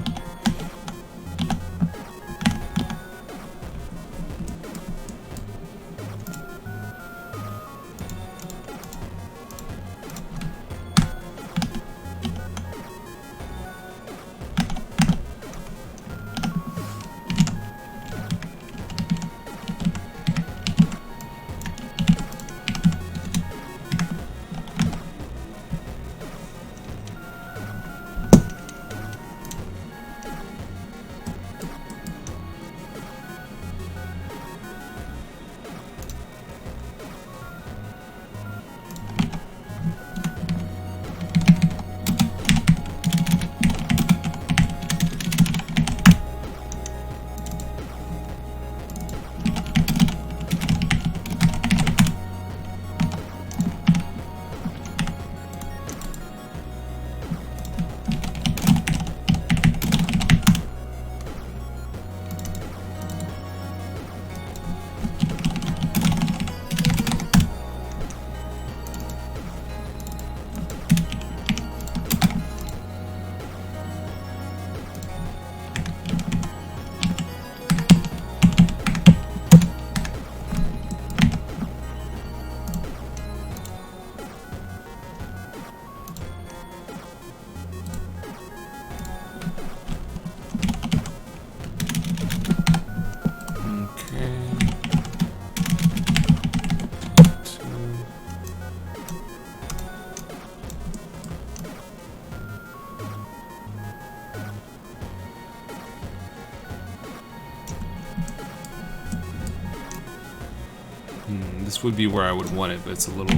This would be where I would want it, but it's a little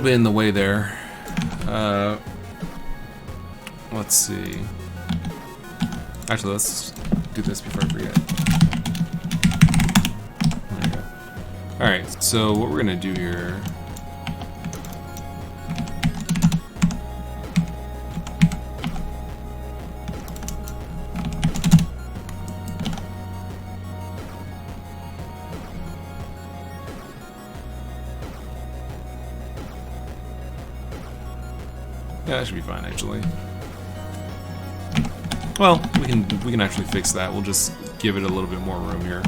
bit in the way there. Let's see. Actually, let's do this before I forget. There we go. Alright, so what we're gonna do here. Yeah, that should be fine, actually. Well, we can actually fix that. We'll just give it a little bit more room here.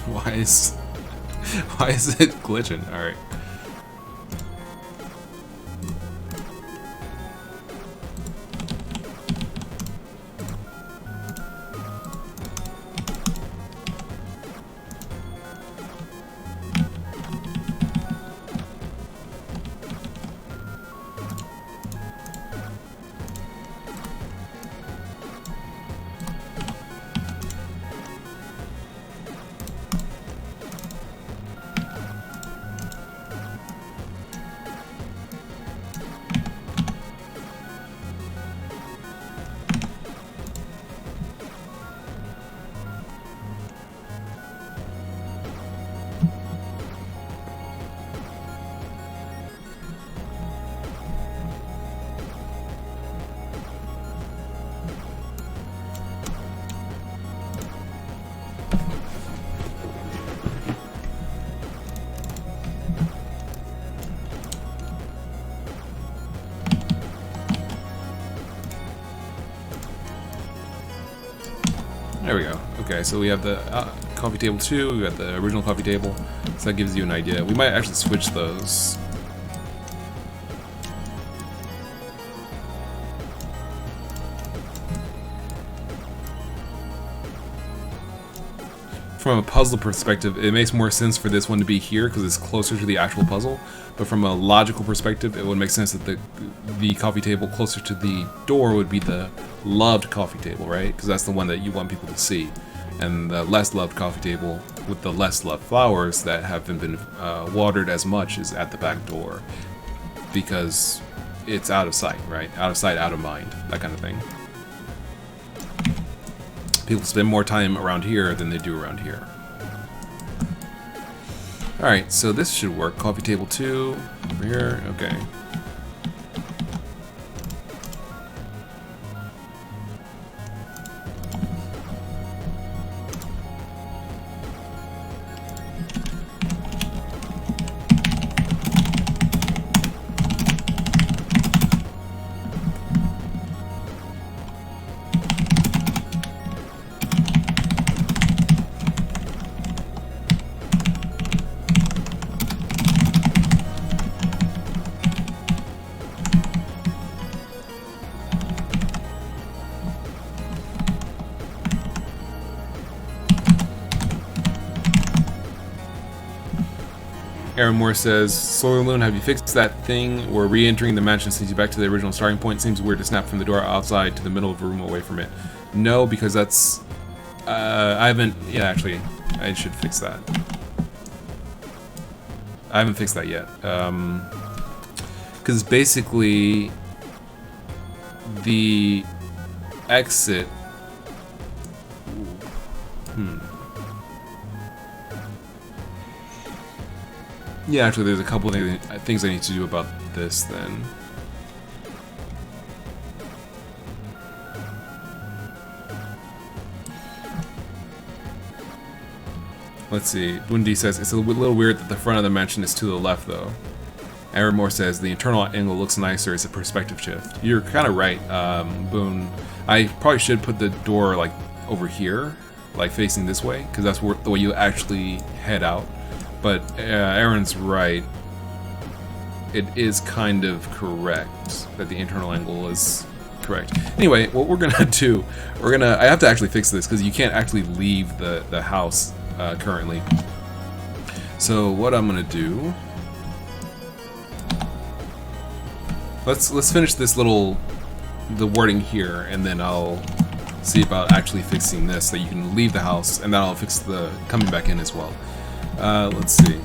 Why is it glitching? All right. There we go. Okay, so we have the coffee table 2, we got the original coffee table, so that gives you an idea. We might actually switch those. From a puzzle perspective, it makes more sense for this one to be here because it's closer to the actual puzzle. But from a logical perspective, it would make sense that the coffee table closer to the door would be the loved coffee table, right? Because that's the one that you want people to see. And the less loved coffee table with the less loved flowers that haven't been watered as much is at the back door. Because it's out of sight, right? Out of sight, out of mind, that kind of thing. People spend more time around here than they do around here. Alright, so this should work. Coffee table 2, over here, okay. Aaron Moore says, SolarLune, have you fixed that thing where re-entering the mansion sends you back to the original starting point? Seems weird to snap from the door outside to the middle of a room away from it. No, because that's... I haven't... Yeah, actually, I should fix that. I haven't fixed that yet. Because basically... the exit... Yeah, actually, there's a couple of things I need to do about this then. Let's see. Wendy says, it's a little weird that the front of the mansion is to the left, though. Aaron Moore says, the internal angle looks nicer. It's a perspective shift. You're kind of right, Boone. I probably should put the door, like, over here, like, facing this way, because that's where, the way you actually head out. But Aaron's right. It is kind of correct that the internal angle is correct. Anyway, what we're gonna do, I have to actually fix this because you can't actually leave the house currently. So what I'm gonna do Let's finish this the wording here, and then I'll see about actually fixing this so you can leave the house, and that'll fix the coming back in as well. Let's see.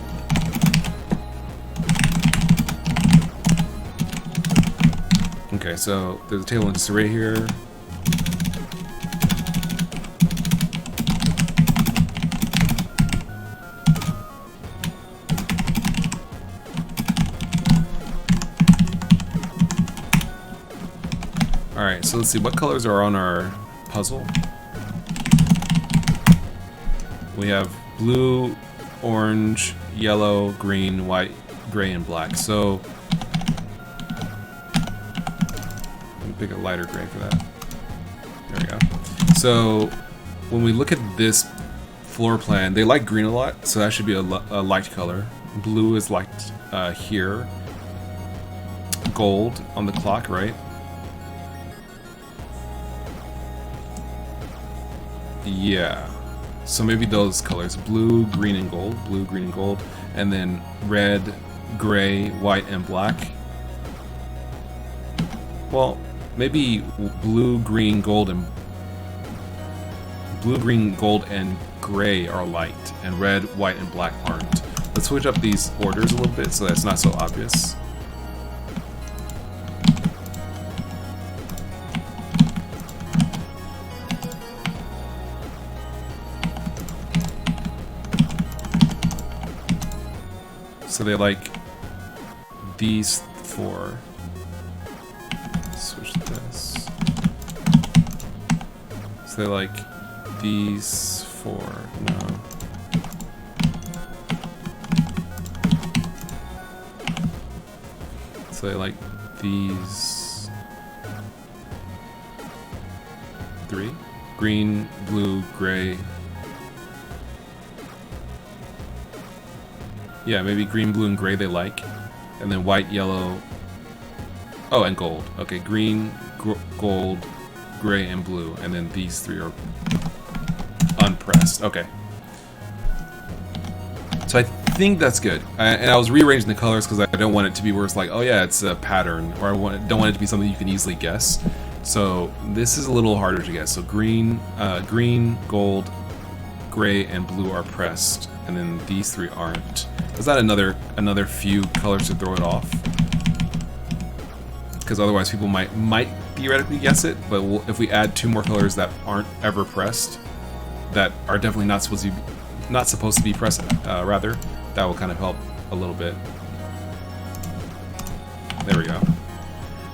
Okay, so there's a table in disarray here. Alright, so let's see, what colors are on our puzzle? We have blue, orange, yellow, green, white, gray, and black. So, let me pick a lighter gray for that. There we go. So, when we look at this floor plan, they like green a lot, so that should be a light color. Blue is liked here. Gold on the clock, right? Yeah, so maybe those colors, blue, green, and gold, and then red, gray, white, and black. Well, maybe blue, green, gold, and gray are light, and red, white, and black aren't. Let's switch up these orders a little bit so that's not so obvious. So they like these four. Switch this. So they like these four. No. So they like these three. Green, blue, gray. Yeah, maybe green, blue, and gray they like. And then white, yellow... Oh, and gold. Okay, green, gold, gray, and blue. And then these three are unpressed. Okay. So I think that's good. And I was rearranging the colors because I don't want it to be where it's like, oh yeah, it's a pattern. Or don't want it to be something you can easily guess. So this is a little harder to guess. So green, gold, gray, and blue are pressed. And then these three aren't. Is that another few colors to throw it off? Because otherwise people might theoretically guess it, but if we add two more colors that aren't ever pressed, that are definitely not supposed to be pressed, rather, that will kind of help a little bit. There we go.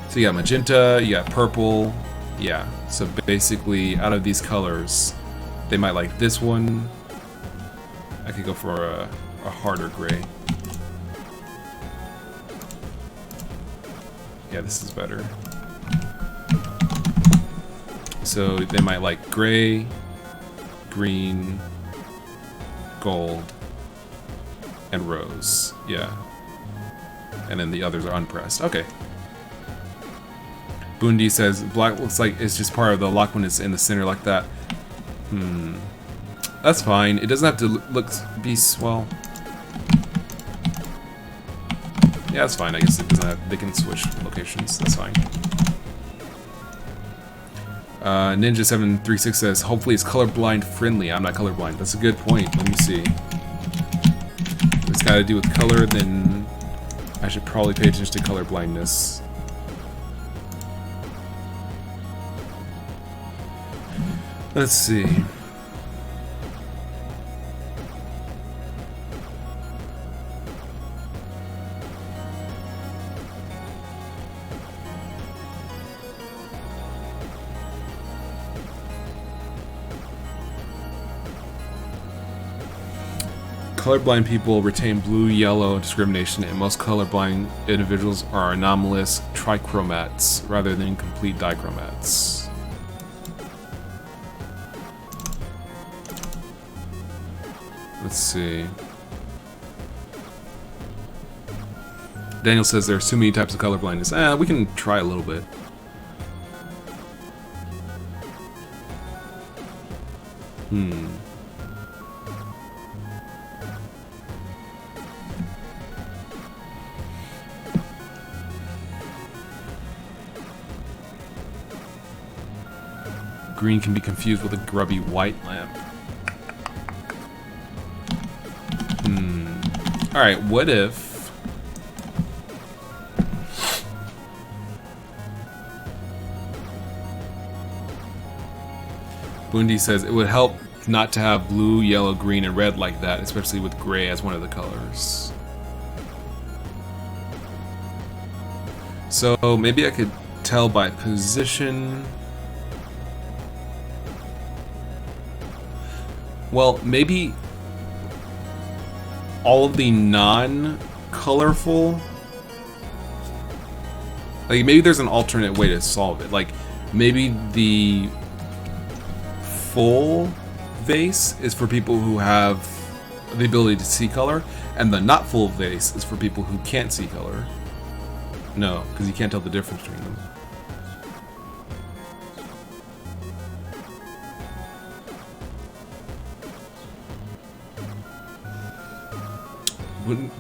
So you got magenta, you got purple, yeah. So basically, out of these colors, they might like this one. I could go for a harder gray. Yeah, this is better. So they might like gray, green, gold, and rose. Yeah. And then the others are unpressed. Okay. Bundi says black looks like it's just part of the lock when it's in the center like that. That's fine. It doesn't have to be well. Yeah, that's fine. I guess it doesn't have, they can switch locations. That's fine. Ninja736 says, hopefully it's colorblind friendly. I'm not colorblind. That's a good point. Let me see. If it's got to do with color, then I should probably pay attention to color blindness. Let's see. Colorblind people retain blue-yellow discrimination, and most colorblind individuals are anomalous trichromats rather than complete dichromats. Let's see. Daniel says there are too many types of colorblindness. We can try a little bit. green can be confused with a grubby white lamp. Alright, what if... Bundy says, it would help not to have blue, yellow, green, and red like that, especially with gray as one of the colors. So maybe I could tell by position. Well, maybe all of the non-colorful, like maybe there's an alternate way to solve it. Like maybe the full vase is for people who have the ability to see color, and the not full vase is for people who can't see color. No, because you can't tell the difference between them.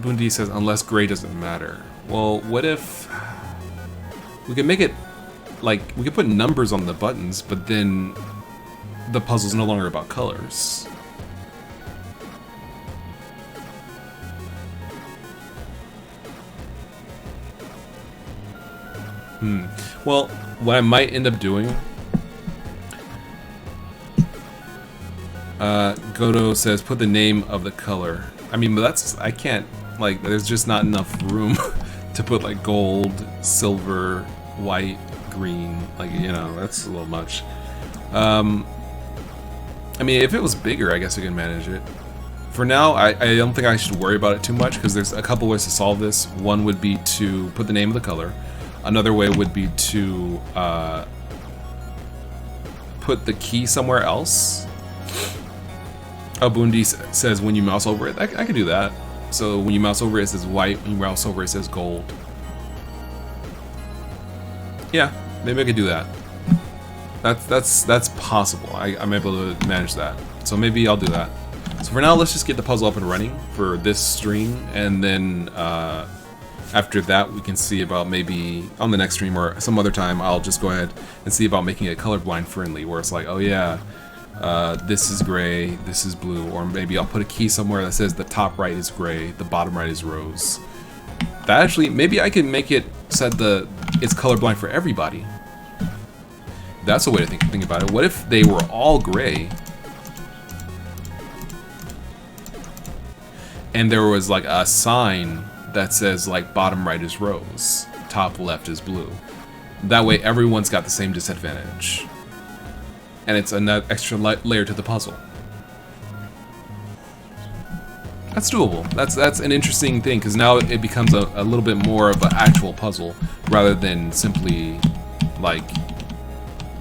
Bundy says, unless gray doesn't matter. Well, what if we could make it like we could put numbers on the buttons, but then the puzzle's no longer about colors. Well, what I might end up doing, Godot says, put the name of the color. I mean, but that's, I can't, like, there's just not enough room to put, like, gold, silver, white, green, like, you know, that's a little much. I mean, if it was bigger, I guess I could manage it. For now, I don't think I should worry about it too much, because there's a couple ways to solve this. One would be to put the name of the color. Another way would be to put the key somewhere else. Oh, Bundy says when you mouse over it. I can do that. So when you mouse over it, it says white. When you mouse over it, it says gold. Yeah, maybe I could do that. That's possible. I'm able to manage that. So maybe I'll do that. So for now, let's just get the puzzle up and running for this stream, and then after that, we can see about maybe on the next stream or some other time, I'll just go ahead and see about making it colorblind friendly, where it's like, oh yeah, this is gray, this is blue, or maybe I'll put a key somewhere that says the top right is gray, the bottom right is rose. That actually, maybe I can make it set it's colorblind for everybody. That's a way to think about it. What if they were all gray, and there was like a sign that says like bottom right is rose, top left is blue. That way everyone's got the same disadvantage. And it's another extra layer to the puzzle. That's doable. That's an interesting thing, because now it becomes a little bit more of an actual puzzle, rather than simply like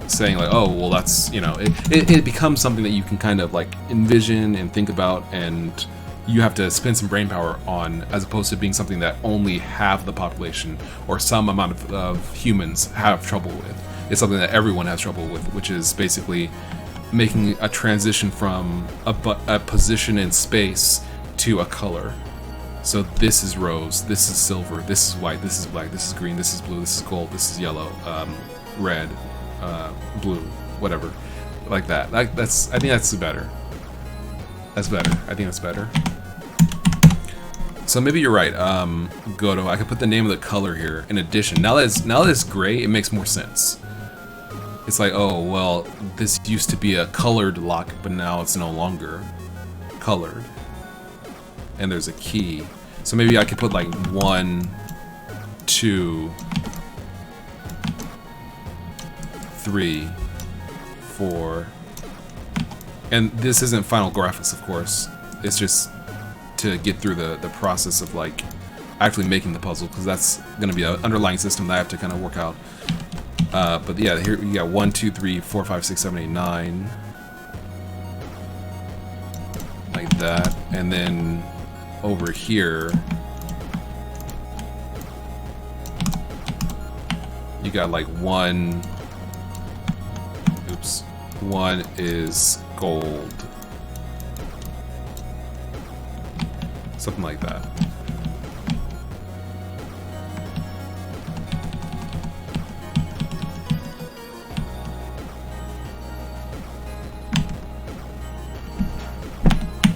saying like, oh, well that's, you know, it becomes something that you can kind of like envision and think about, and you have to spend some brain power on, as opposed to being something that only half the population or some amount of humans have trouble with. It's something that everyone has trouble with, which is basically making a transition from a position in space to a color. So this is rose, this is silver, this is white, this is black, this is green, this is blue, this is gold, this is yellow, red, blue, whatever, like that. I think that's better. That's better. I think that's better. So maybe you're right, Godot. I could put the name of the color here in addition. Now that it's gray, it makes more sense. It's like, oh, well, this used to be a colored lock, but now it's no longer colored. And there's a key. So maybe I could put like 1, 2, 3, 4. And this isn't final graphics, of course. It's just to get through the process of like actually making the puzzle, because that's going to be an underlying system that I have to kind of work out. But yeah, here you got 1, 2, 3, 4, 5, 6, 7, 8, 9, like that, and then over here you got like 1. Oops, 1 is gold. Something like that.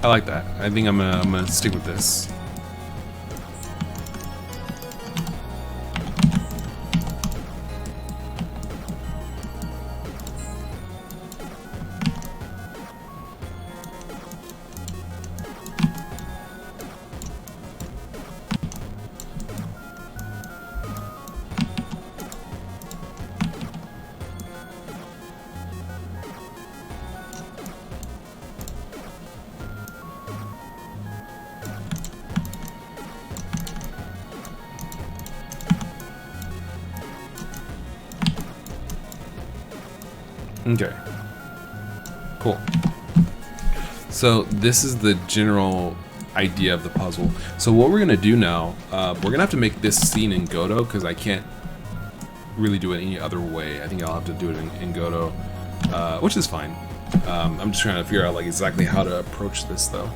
I like that. I think I'm gonna stick with this. Okay. Cool. So this is the general idea of the puzzle. So what we're gonna do now, we're gonna have to make this scene in Godot because I can't really do it any other way. I think I'll have to do it in Godot, which is fine. I'm just trying to figure out like exactly how to approach this though.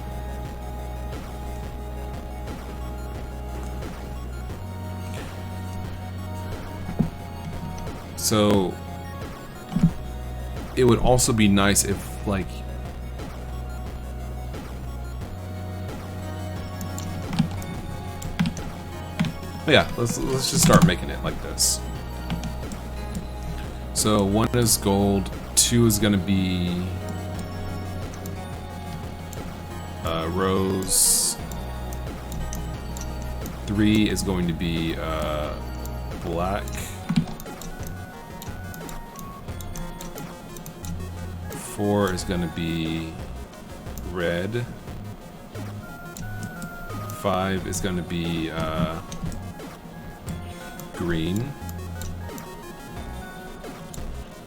So it would also be nice if like yeah, let's just start making it like this. So 1 is gold, 2 is gonna be rose, 3 is going to be black, 4 is gonna be red, 5 is gonna be green,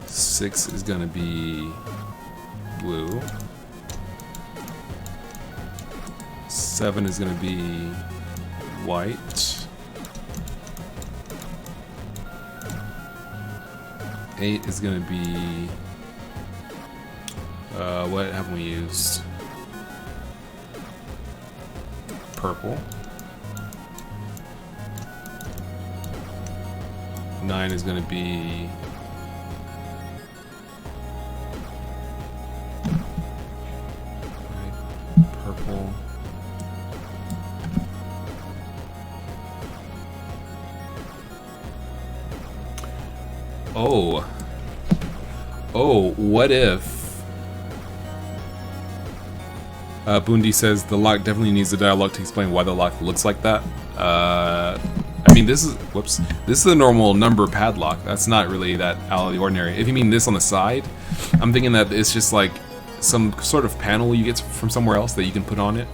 6 is gonna be blue, 7 is gonna be white, 8 is gonna be what haven't we used? Purple. 9 is gonna be purple. Oh, what if Bundi says the lock definitely needs a dialogue to explain why the lock looks like that. I mean, this is a normal number padlock. That's not really that out of the ordinary. If you mean this on the side, I'm thinking that it's just like some sort of panel you get from somewhere else that you can put on it.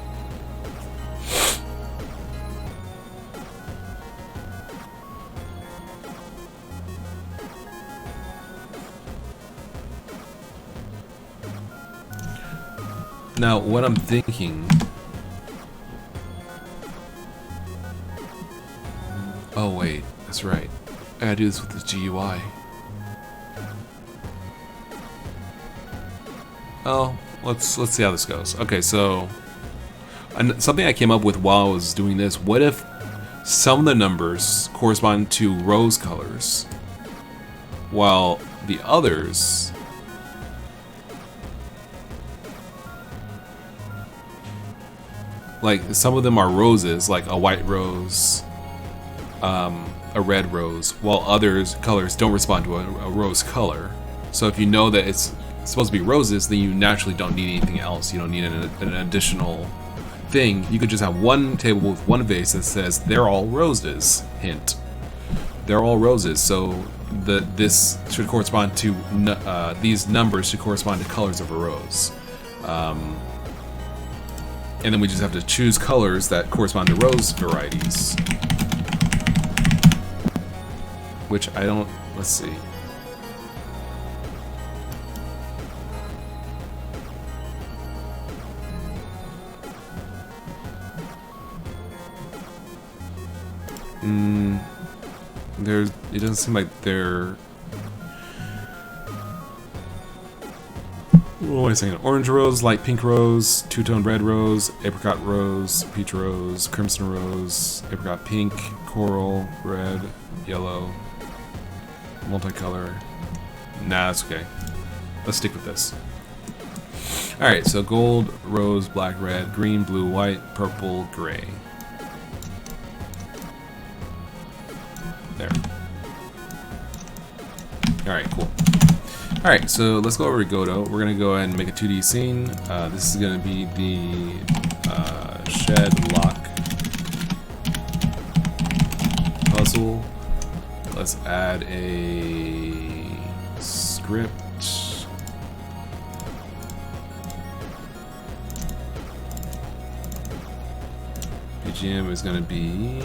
Now, what I'm thinking... Oh, wait. That's right. I gotta do this with the GUI. Oh, let's see how this goes. Okay, so... something I came up with while I was doing this, what if some of the numbers correspond to rose colors, while the others... like, some of them are roses, like a white rose, a red rose, while others colors don't respond to a rose color. So if you know that it's supposed to be roses, then you naturally don't need anything else. You don't need an additional thing. You could just have one table with one vase that says they're all roses. Hint. They're all roses. So this should correspond to these numbers should correspond to colors of a rose. And then we just have to choose colors that correspond to rose varieties. Which I don't... let's see. It doesn't seem like they're... What am I saying? Orange rose, light pink rose, two-tone red rose, apricot rose, peach rose, crimson rose, apricot pink, coral, red, yellow, multicolor. Nah, that's okay. Let's stick with this. Alright, so gold, rose, black, red, green, blue, white, purple, gray. There. Alright, cool. Alright, so let's go over to Godot. We're going to go ahead and make a 2D scene. This is going to be the shed lock puzzle. Let's add a script. BGM is going to be...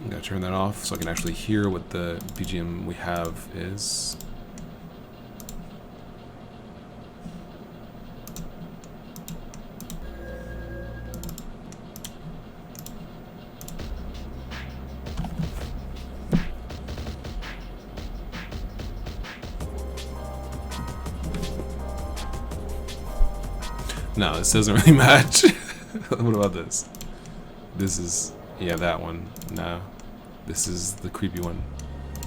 I'm going to turn that off so I can actually hear what the BGM we have is. No, this doesn't really match. What about this? This is... yeah, that one. No. This is the creepy one.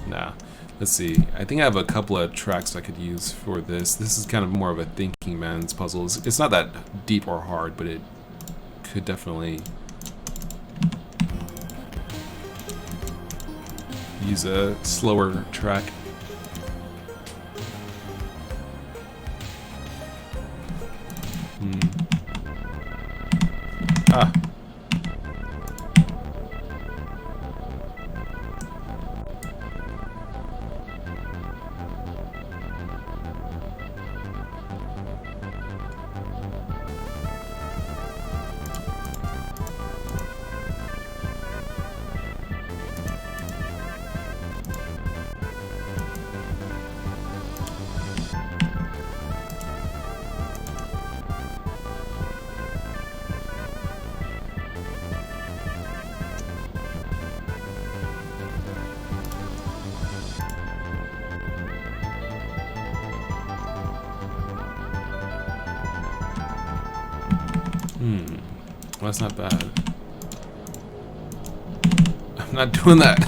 Nah. Let's see. I think I have a couple of tracks I could use for this. This is kind of more of a thinking man's puzzle. It's not that deep or hard, but it could definitely use a slower track. Ah. Well, that's not bad. I'm not doing that.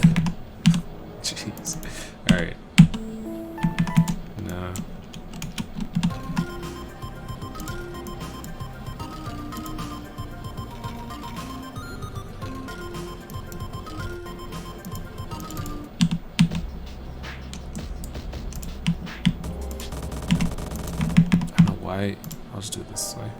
Jeez. Alright. No. I don't know why. I'll just do it this way.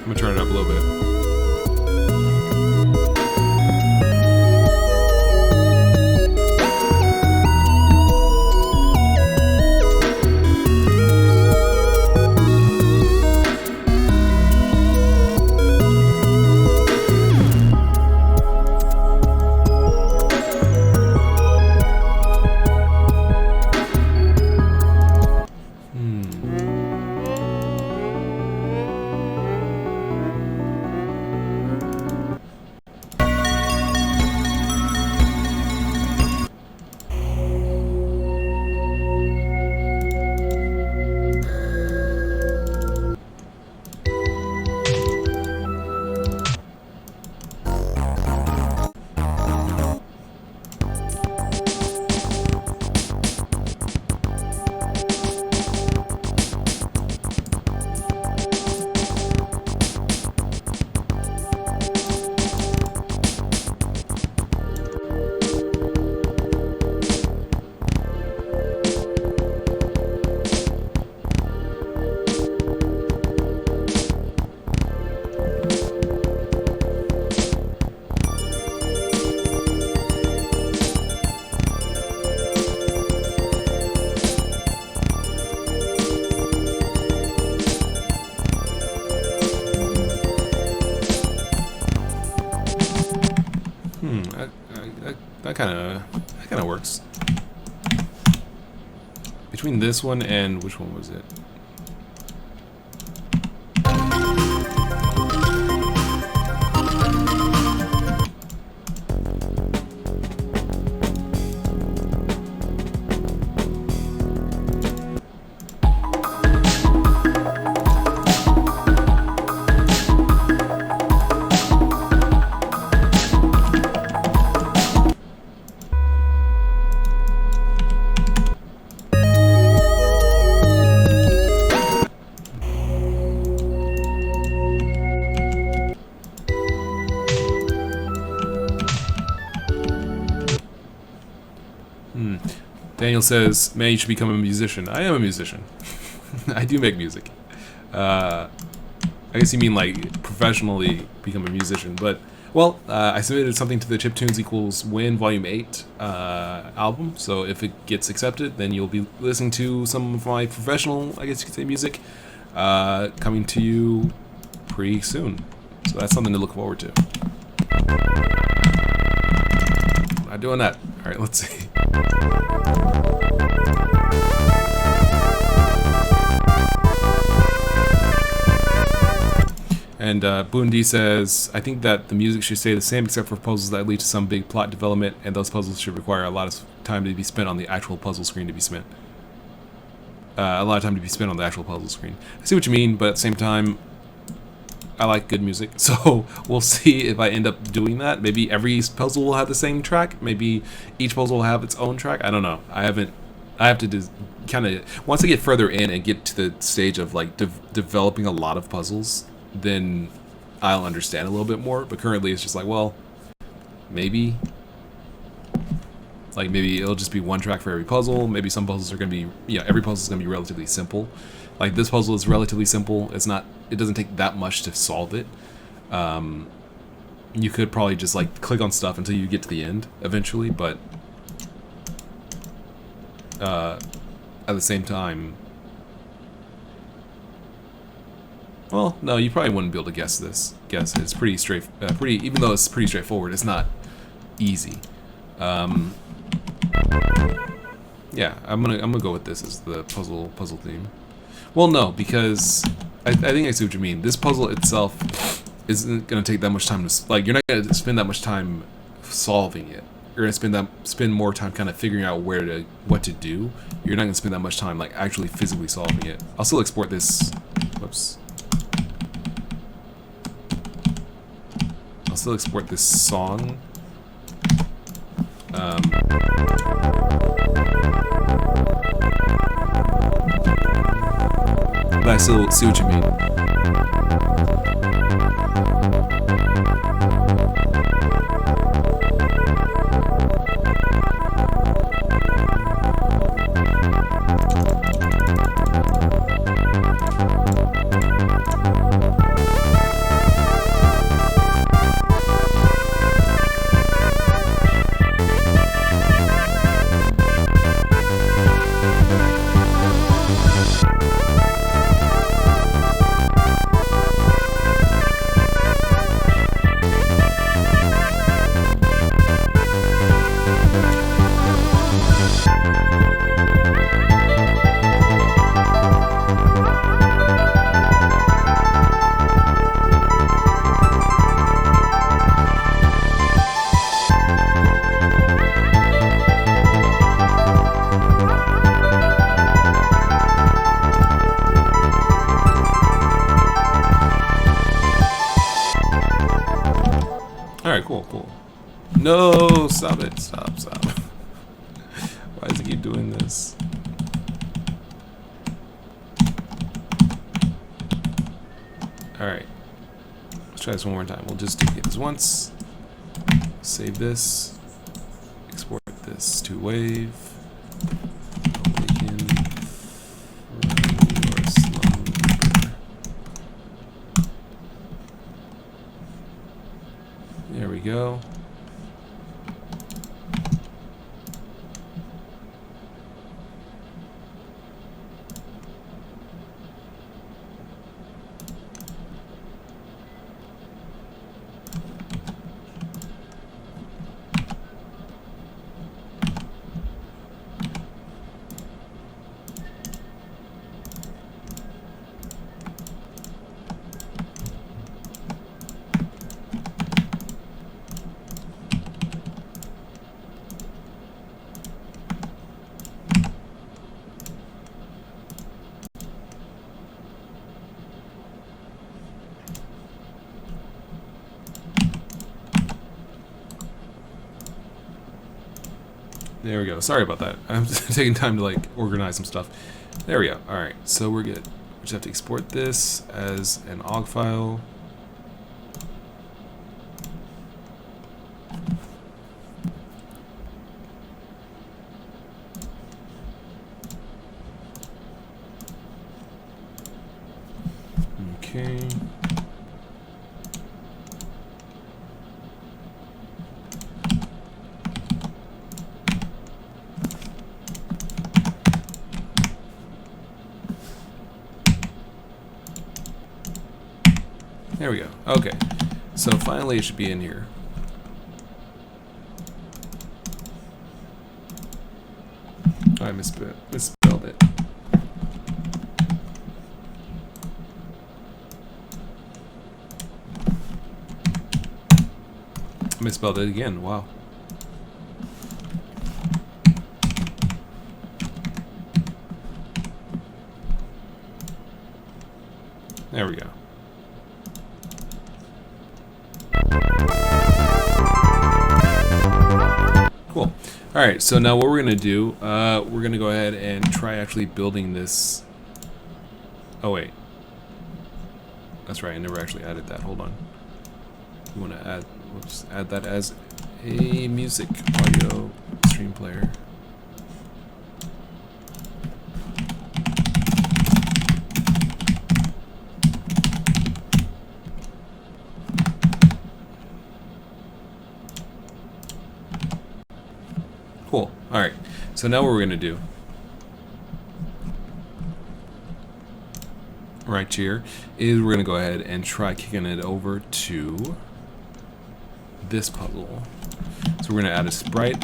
I'm gonna turn it up a little bit. That kind of works. Between this one and which one was it? Daniel says, man, you should become a musician. I am a musician. I do make music. I guess you mean like professionally become a musician. But, well, I submitted something to the Chiptunes Equals Win Volume 8 album. So if it gets accepted, then you'll be listening to some of my professional, I guess you could say, music coming to you pretty soon. So that's something to look forward to. Not doing that. All right, let's see. And Bundi says, I think that the music should stay the same except for puzzles that lead to some big plot development, and those puzzles should require a lot of time to be spent on the actual puzzle screen to be spent. A lot of time to be spent on the actual puzzle screen. I see what you mean, but at the same time, I like good music, so we'll see if I end up doing that. Maybe every puzzle will have the same track. Maybe each puzzle will have its own track. I don't know. I have to kind of, once I get further in and get to the stage of like developing a lot of puzzles, then I'll understand a little bit more. But currently it's just like, well, maybe it'll just be one track for every puzzle. Maybe some puzzles are going to be, every puzzle is going to be relatively simple. Like this puzzle is relatively simple. It doesn't take that much to solve it. You could probably just like click on stuff until you get to the end eventually, but at the same time, well, no, you probably wouldn't be able to guess this. It's pretty even though it's pretty straightforward, it's not easy. Yeah, I'm gonna go with this as the puzzle theme. Well, no, because I think I see what you mean. This puzzle itself isn't gonna take that much time to, like, you're not gonna spend that much time solving it. You're gonna spend more time kind of figuring out what to do. You're not gonna spend that much time like actually physically solving it. I'll still export this. Whoops. I'll still export this song. But I still see what you mean. Alright, cool. No, stop it. Stop. Why does it keep doing this? Alright. Let's try this one more time. We'll just duplicate this once. Save this. Export this to wave. There we go. There we go. Sorry about that. I'm just taking time to like organize some stuff. There we go. All right, so we're good. We just have to export this as an OGG file. Okay. There we go. Okay. So finally it should be in here. I misspelled it. Misspelled it again. Wow. There we go. Cool. Alright, so now what we're going to do, we're going to go ahead and try actually building this. Oh, wait. That's right, I never actually added that. Hold on. We want to add, whoops, add that as a music audio stream player. Cool. Alright, so now what we're going to do right here is we're going to go ahead and try kicking it over to this puzzle. So we're going to add a sprite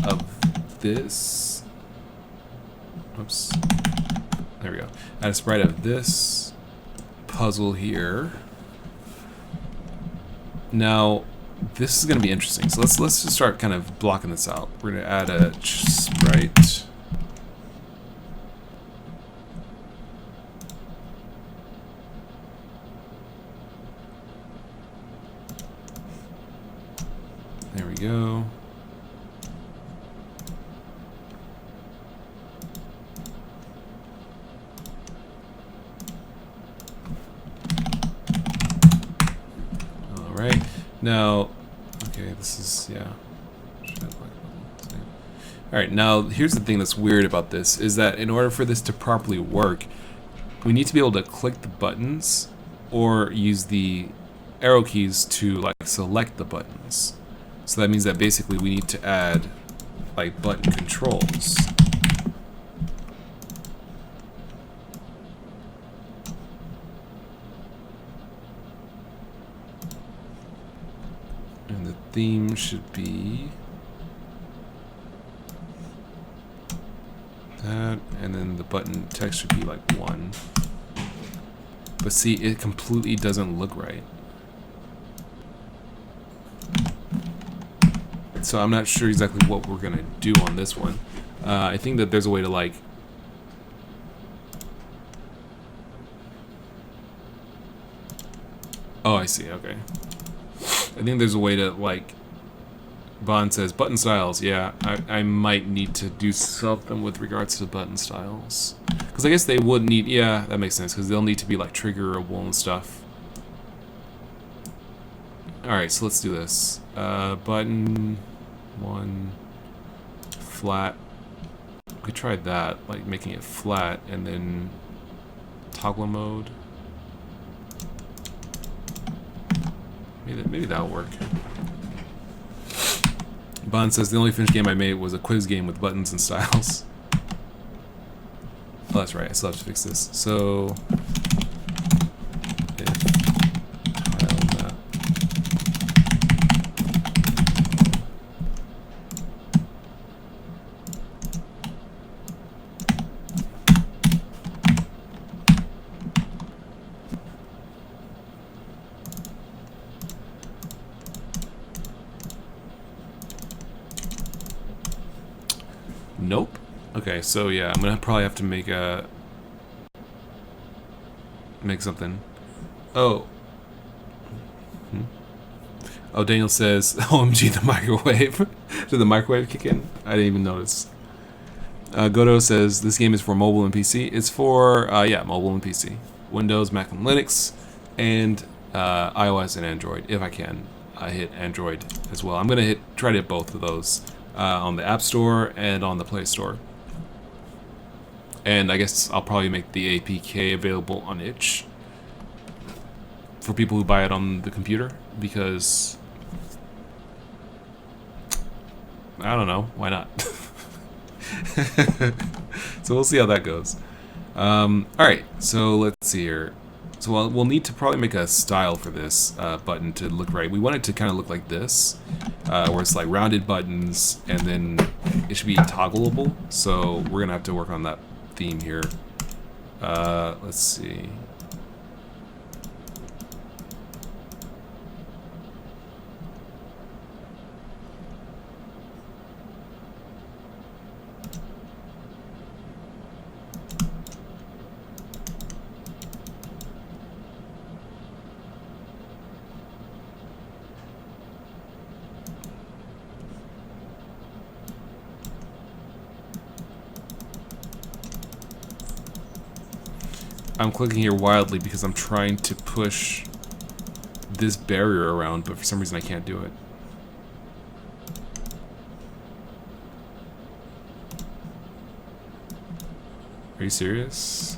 of this. Oops. There we go. Add a sprite of this puzzle here. Now, this is going to be interesting. So let's just start kind of blocking this out. We're going to add a sprite. There we go. All right. Now, okay, this is, yeah. Alright, now here's the thing that's weird about this, is that in order for this to properly work, we need to be able to click the buttons or use the arrow keys to like select the buttons. So that means that basically we need to add like button controls. And the theme should be that, and then the button text should be like 1. But see, it completely doesn't look right. So I'm not sure exactly what we're gonna do on this one. I think that there's a way to like oh, I see, okay. I think there's a way to like Bond says button styles. Yeah, I might need to do something with regards to button styles. Because I guess they would need, yeah, that makes sense, because they'll need to be like triggerable and stuff. Alright, so let's do this. Button 1 flat. We could try that, like making it flat and then toggle mode. Maybe that'll work. Bond says the only finished game I made was a quiz game with buttons and styles. Oh, that's right. I still have to fix this. So, if tile map. Nope. Okay, so yeah, I'm gonna probably have to make something. Oh. Oh, Daniel says, OMG, the microwave. Did the microwave kick in? I didn't even notice. Godot says this game is for mobile and PC. It's for yeah, mobile and PC, Windows, Mac, and Linux, and iOS and Android. If I can, I hit Android as well. I'm gonna try to hit both of those on the App Store and on the Play Store. And I guess I'll probably make the APK available on itch for people who buy it on the computer, because I don't know, why not? So we'll see how that goes. Alright, so let's see here. So we'll need to probably make a style for this button to look right. We want it to kind of look like this, where it's like rounded buttons, and then it should be toggleable. So we're gonna have to work on that theme here. Let's see. I'm clicking here wildly because I'm trying to push this barrier around, but for some reason I can't do it. Are you serious?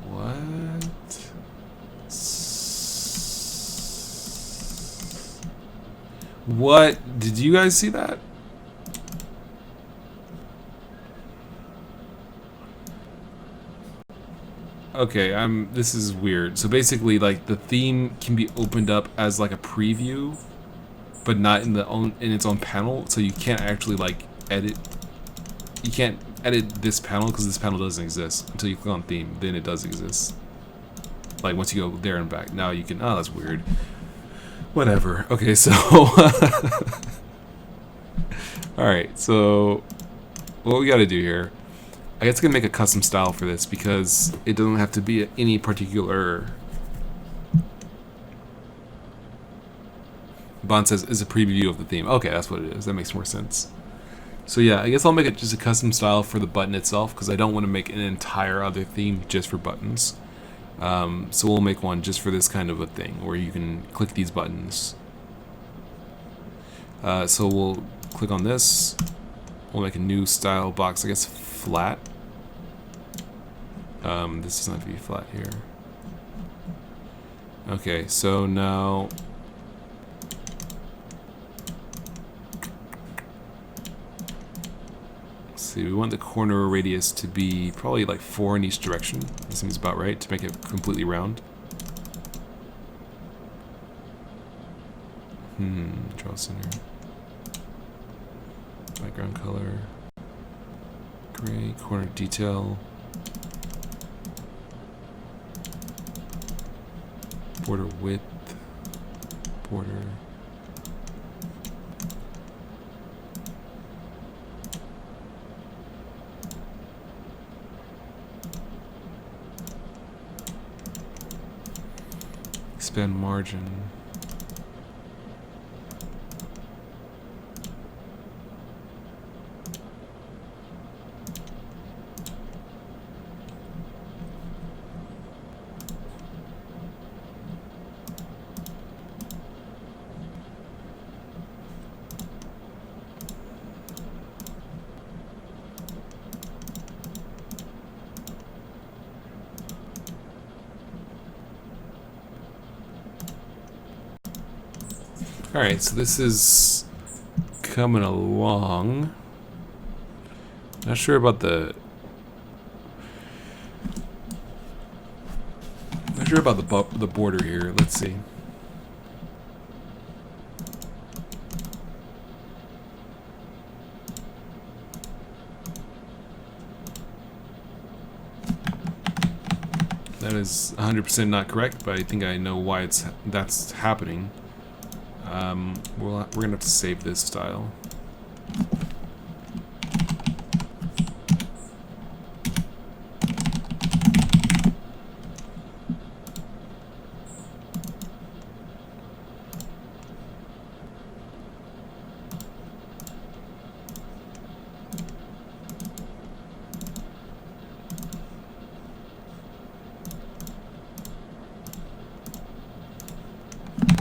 What? What? Did you guys see that? Okay, this is weird. So basically, like, the theme can be opened up as like a preview, but not in its own panel. So you can't actually like edit. You can't edit this panel because this panel doesn't exist until you click on theme. Then it does exist. Like once you go there and back, now you can. Oh, that's weird. Whatever. Okay, so. All right. So what we got to do here? I guess I'm gonna make a custom style for this because it doesn't have to be any particular. Bond says is a preview of the theme. Okay, that's what it is. That makes more sense. So yeah, I guess I'll make it just a custom style for the button itself because I don't want to make an entire other theme just for buttons. So we'll make one just for this kind of a thing where you can click these buttons. So we'll click on this. We'll make a new style box. I guess flat. This doesn't have to be flat here. Okay, so now let's see, we want the corner radius to be probably like 4 in each direction. This seems about right to make it completely round. Draw center. Background color. Gray, corner detail. Border width. Border. Expand margin. Alright, so this is coming along. Not sure about the border here. Let's see. That is 100% not correct, but I think I know why that's happening. We're gonna have to save this style.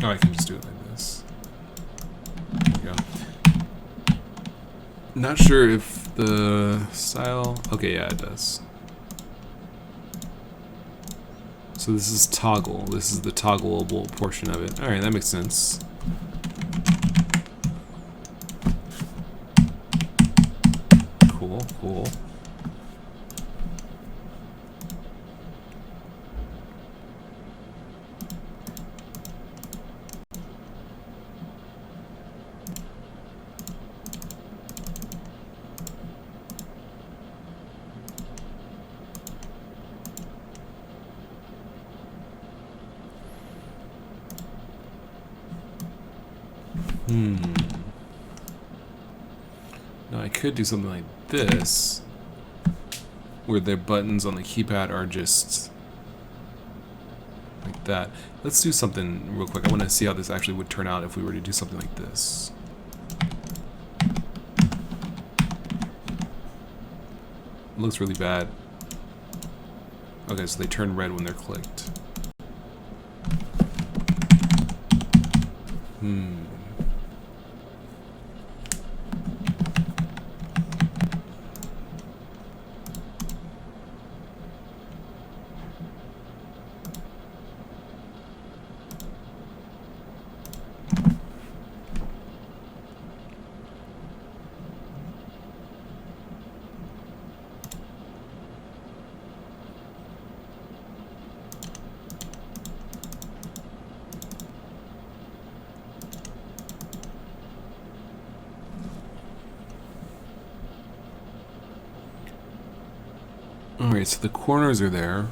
Oh, I can just do it like this. There we go. Not sure if the style... Okay, yeah, it does. So this is toggle. This is the toggleable portion of it. Alright, that makes sense. Cool, cool. Now I could do something like this, where the buttons on the keypad are just like that. Let's do something real quick. I want to see how this actually would turn out if we were to do something like this. It looks really bad. Okay, so they turn red when they're clicked. Alright, so the corners are there.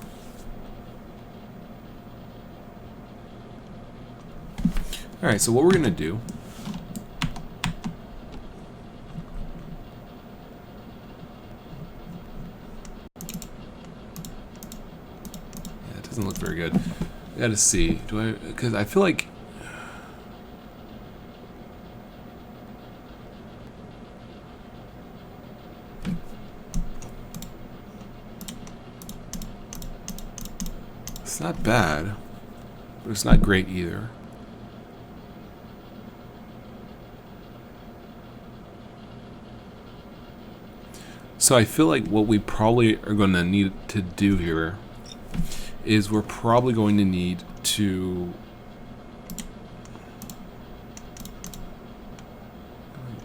Alright, so what we're going to do yeah, it doesn't look very good. I gotta see. Do I, because I feel like it's not bad, but it's not great either. So I feel like what we probably are going to need to do here is we're probably going to need to...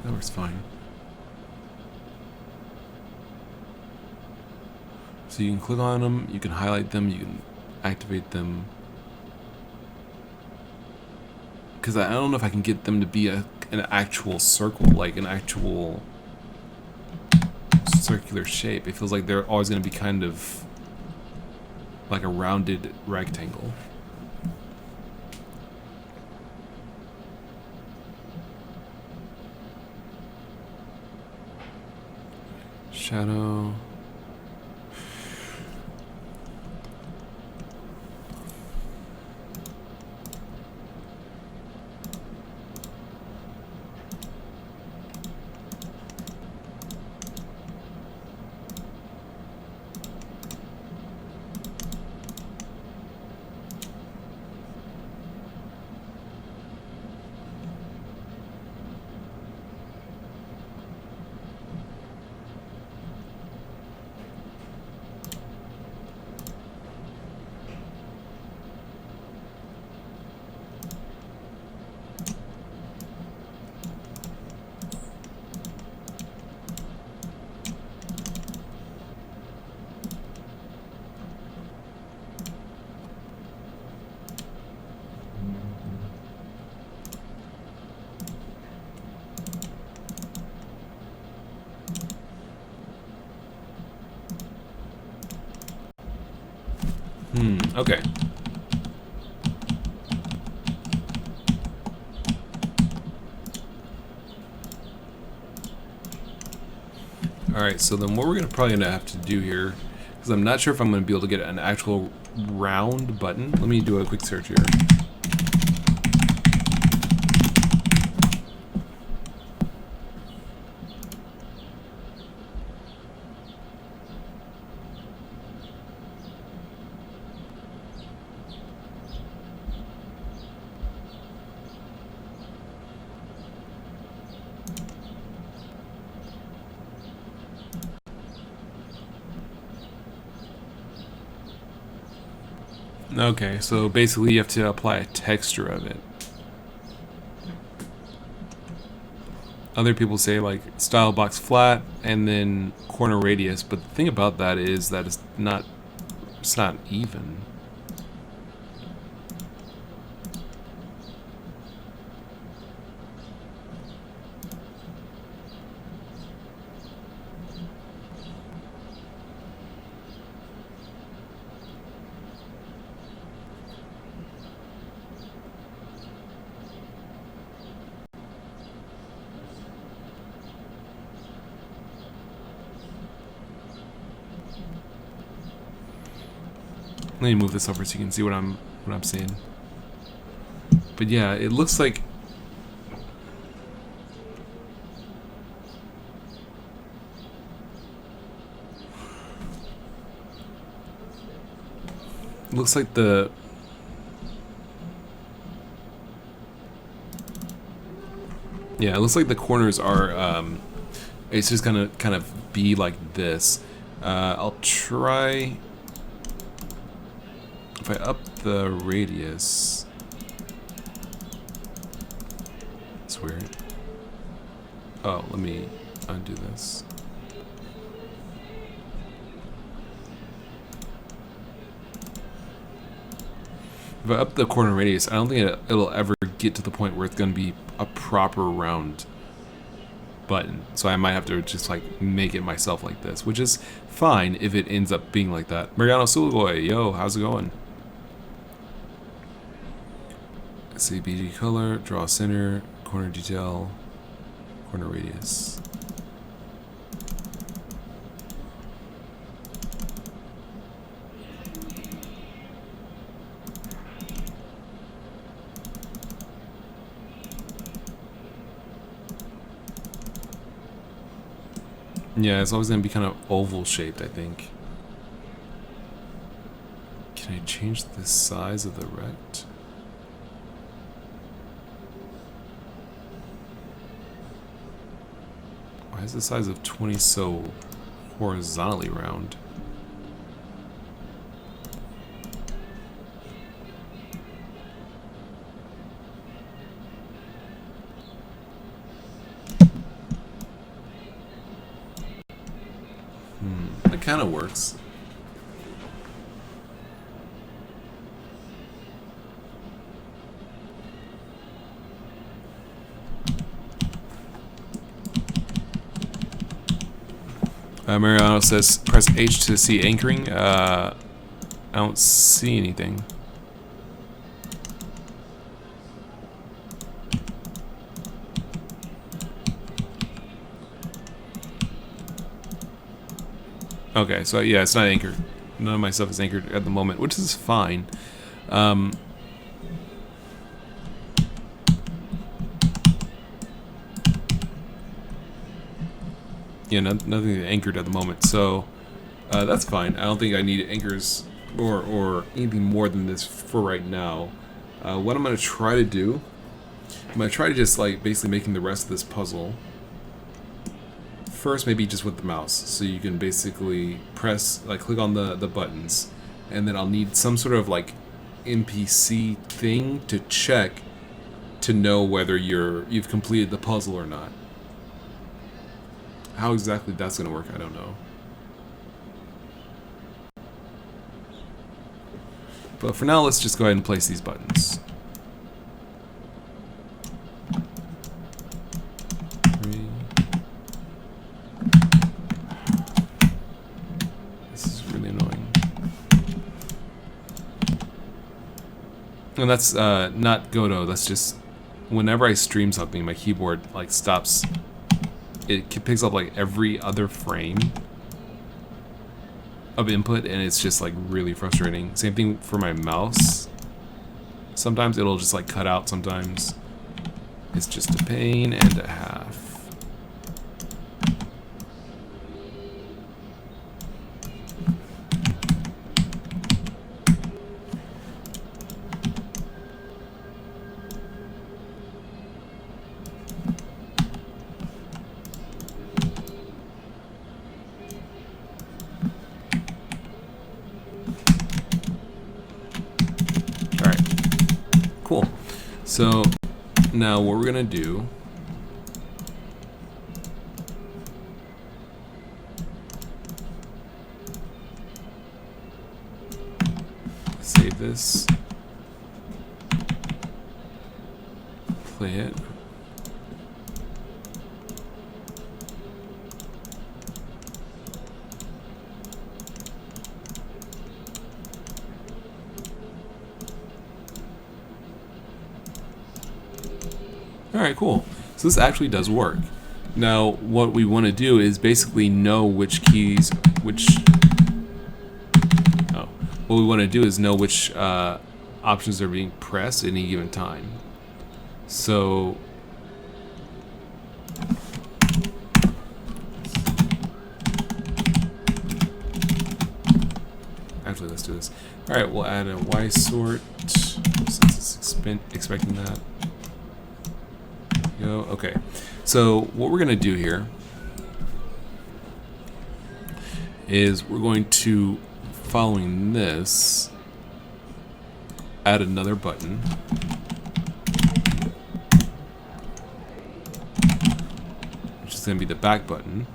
That works fine. So you can click on them, you can highlight them, you can activate them. Because I don't know if I can get them to be an actual circle, like an actual circular shape. It feels like they're always going to be kind of like a rounded rectangle. Shadow. Okay. Alright, so then what we're probably going to have to do here, because I'm not sure if I'm going to be able to get an actual round button. Let me do a quick search here. Okay, so basically you have to apply a texture of it. Other people say like style box flat and then corner radius, but the thing about that is that it's not even. Let me move this over so you can see what I'm seeing. But yeah, it looks like the it looks like the corners are it's just gonna kind of be like this. I'll try if I up the radius. It's weird. Oh, let me undo this. If I up the corner radius, I don't think it'll ever get to the point where it's going to be a proper round button. So I might have to just like make it myself like this, which is fine if it ends up being like that. Mariano Sulugoy, yo, how's it going? Let's see, BG color, draw center, corner detail, corner radius. Yeah, it's always going to be kind of oval shaped, I think. Can I change the size of the rect? Why is the size of 20 so horizontally round? It kind of works. Mariano says press H to see anchoring. I don't see anything. Okay, so yeah, it's not anchored. None of my stuff is anchored at the moment, which is fine. Yeah, nothing anchored at the moment, so that's fine. I don't think I need anchors or anything more than this for right now. What I'm going to try to do, I'm going to try to just like basically making the rest of this puzzle. First, maybe just with the mouse, so you can basically press, like click on the buttons, and then I'll need some sort of like NPC thing to check to know whether you've completed the puzzle or not. How exactly that's going to work, I don't know. But for now, let's just go ahead and place these buttons. This is really annoying. And that's not Godot, that's just whenever I stream something, my keyboard like stops. It picks up like every other frame of input, and it's just like really frustrating. Same thing for my mouse. Sometimes it'll just like cut out, sometimes it's just a pain and a half. So now what we're gonna do save this, play it. Alright, cool. So this actually does work. Now, what we want to do is basically know which keys, what we want to do is know which options are being pressed at any given time. So, actually, let's do this. Alright, we'll add a Y sort, since it's expecting that. Go. Okay, so what we're going to do here is we're going to, following this, add another button, which is going to be the back button.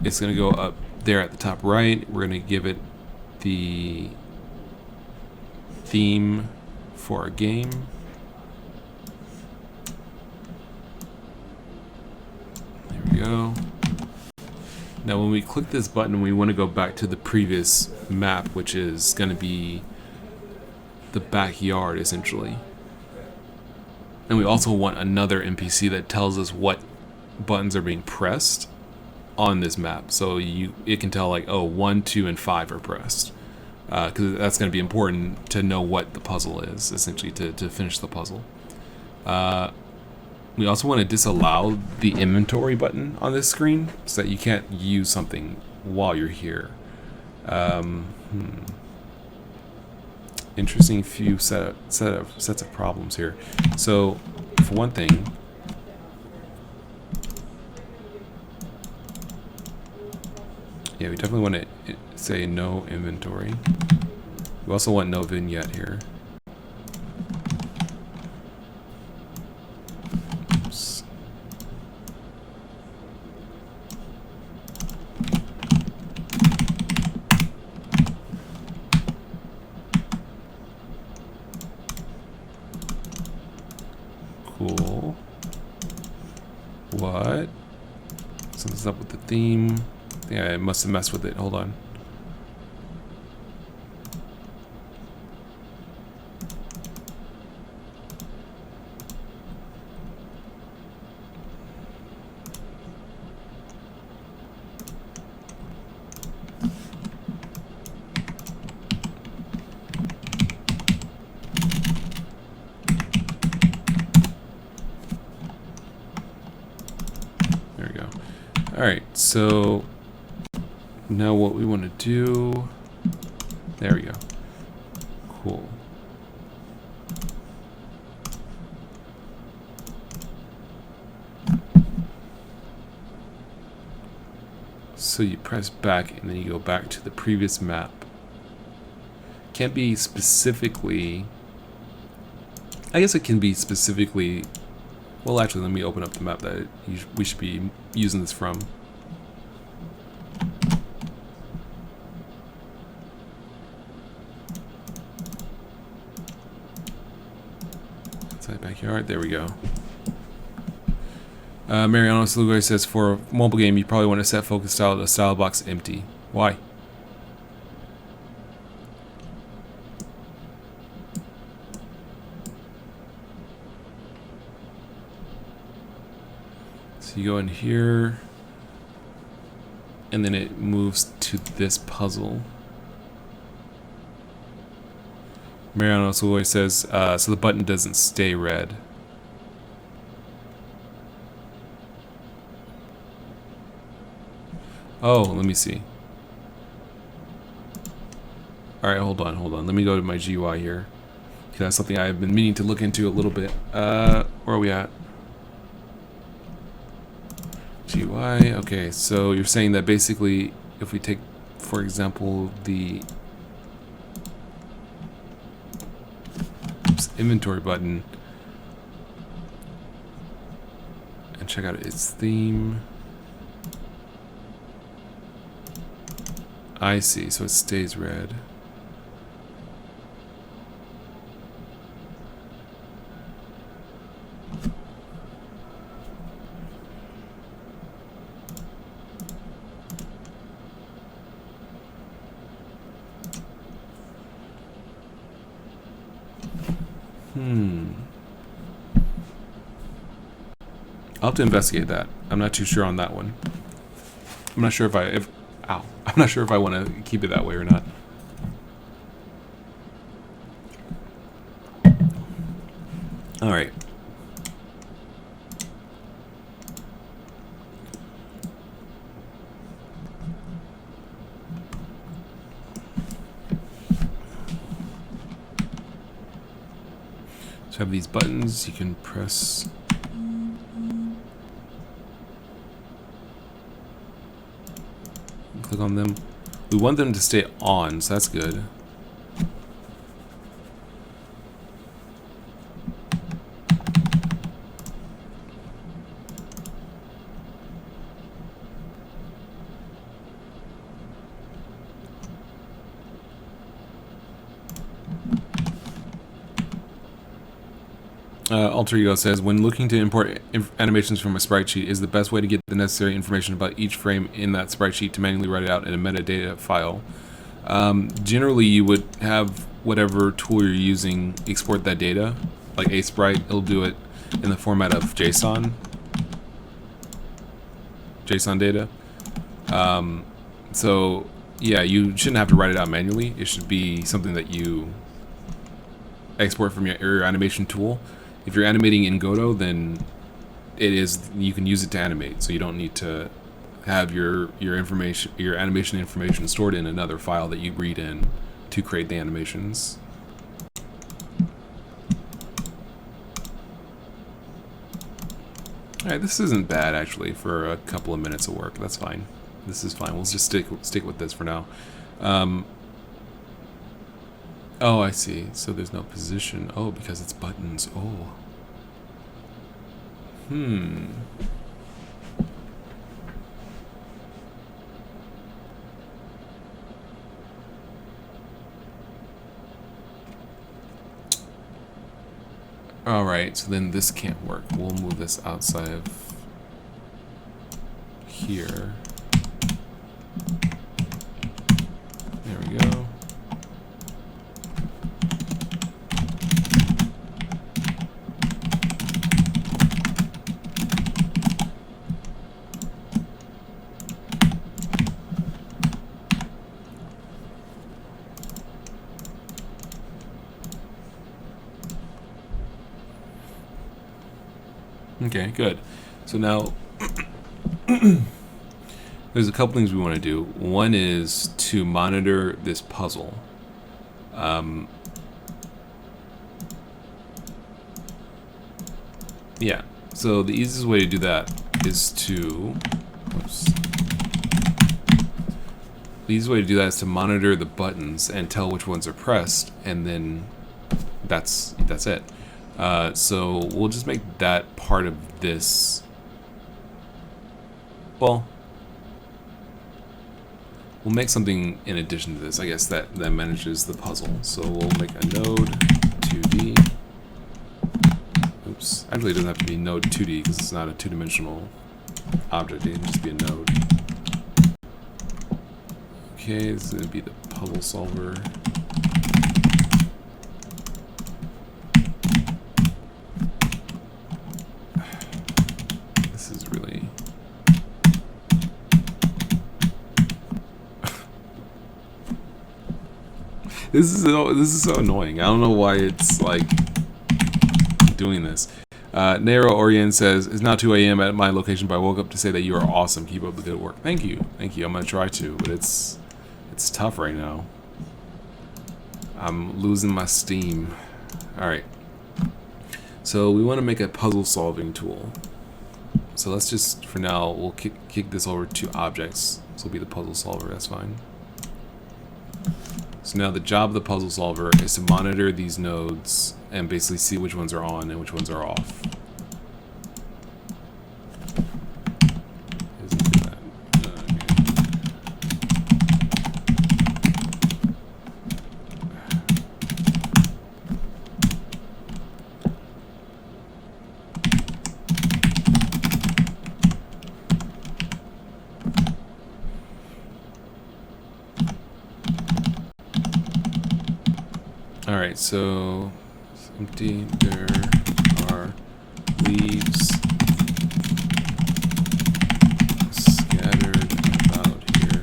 It's going to go up there at the top right. We're going to give it the theme for our game. There we go. Now when we click this button, we want to go back to the previous map, which is going to be the backyard essentially. And we also want another NPC that tells us what buttons are being pressed on this map. So it can tell like, oh, 1, 2, and 5 are pressed. Because that's going to be important to know what the puzzle is, essentially, to finish the puzzle. We also want to disallow the inventory button on this screen so that you can't use something while you're here. Interesting few sets of problems here. So, for one thing, yeah, we definitely want to say no inventory. We also want no vignette here. Oops. Cool. What? Something's up with the theme. Yeah, I must have messed with it. Hold on. There we go. All right, so now what we want to do, there we go. Cool. So you press back and then you go back to the previous map. Can't be specifically, I guess it can be specifically, well actually let me open up the map that we should be using this from. Inside backyard, there we go. Mariano Salugay says, for a mobile game, you probably want to set focus style to style box empty. Why? So you go in here, and then it moves to this puzzle. Mariano Salugay says, so the button doesn't stay red. Oh, let me see. Alright, hold on. Let me go to my GUI here. Okay, that's something I've been meaning to look into a little bit. Where are we at? GUI, okay, so you're saying that basically if we take, for example, the inventory button and check out its theme. I see, so it stays red. I'll have to investigate that. I'm not too sure on that one. I'm not sure I'm not sure if I want to keep it that way or not. All right. So I have these buttons you can press. Click on them. We want them to stay on, so that's good. Alter Ego says, when looking to import animations from a sprite sheet, is the best way to get the necessary information about each frame in that sprite sheet to manually write it out in a metadata file. Generally, you would have whatever tool you're using export that data. Like Sprite, it'll do it in the format of JSON data. So, yeah, you shouldn't have to write it out manually. It should be something that you export from your animation tool. If you're animating in Godot, then you can use it to animate, so you don't need to have your animation information stored in another file that you read in to create the animations. All right, this isn't bad actually for a couple of minutes of work. That's fine. This is fine. We'll just stick with this for now. Oh, I see. So there's no position. Oh, because it's buttons. Oh. Alright, so then this can't work. We'll move this outside of here. There we go. Okay, good. So now there's a couple things we want to do. One is to monitor this puzzle. Yeah, so the easiest way to do that is to monitor the buttons and tell which ones are pressed, and then that's it. So we'll just make that part of this. Well, we'll make something in addition to this, I guess, that manages the puzzle. So we'll make a node 2D. Oops. Actually, it doesn't have to be node 2D because it's not a two-dimensional object. It can just be a node. Okay, this is going to be the puzzle solver. This is really... This is so annoying. I don't know why it's like doing this. Nero Orien says, it's now 2 a.m. at my location, but I woke up to say that you are awesome. Keep up the good work. Thank you. Thank you. I'm going to try to, but it's tough right now. I'm losing my steam. Alright. So we want to make a puzzle solving tool. So let's just, for now, we'll kick this over to objects. This will be the puzzle solver. That's fine. So now the job of the puzzle solver is to monitor these nodes and basically see which ones are on and which ones are off. Alright, so it's empty. There are leaves scattered about here.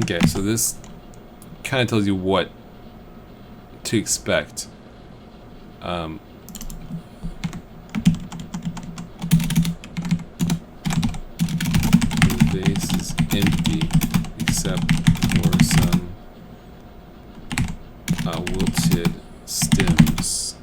Okay, so this kind of tells you what to expect. The base is empty except for some wilted stems.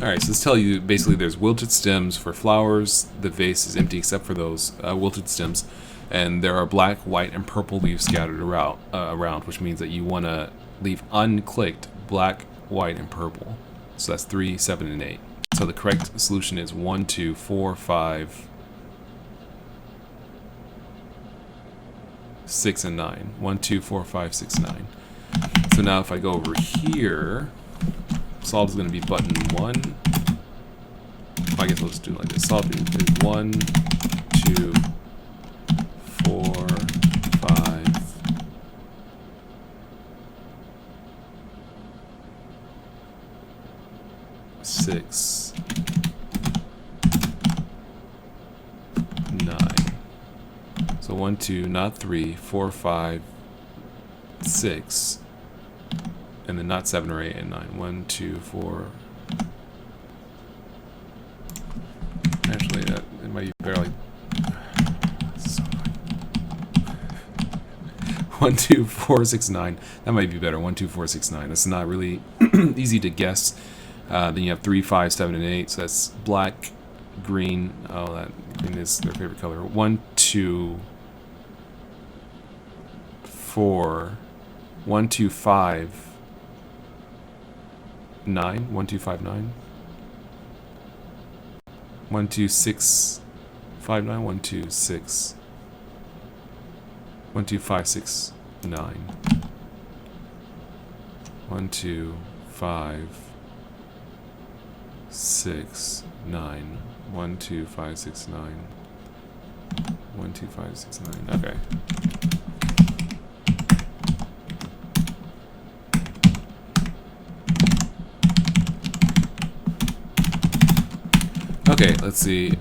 Alright, so this tells you basically there's wilted stems for flowers, the vase is empty except for those wilted stems, and there are black, white, and purple leaves scattered around, which means that you want to leave unclicked black, white, and purple. So that's 3, 7, and 8. So the correct solution is 1, 2, 4, 5, 6, and 9. 1, 2, 4, 5, 6, 9. So now if I go over here, solve is going to be button 1. I guess I'll just do it like this. Solve is 1, 2, 4, 5, 6, 9. So 1, 2, not 3, 4, 5, 6, and then not 7 or 8 and 9. 1, 2, 4. Actually, that it might be better like. 1, 2, 4, 6, 9. That might be better. 1, 2, 4, 6, 9. That's not really easy to guess. Then you have 3, 5, 7, and 8. So that's black, green. Oh, that green is their favorite color. 1, 2, 4. 1, 2, 5, 9. 1, 2, 5, 9. 1, 2, 6, 5, 9. 1, 2, 6. 1, 2, 5, 6, 9. 1, 2, 5, 6, 9. 1, 2, 5, 6, 9. 1, 2, 5, 6, 9. Okay. Okay, let's see.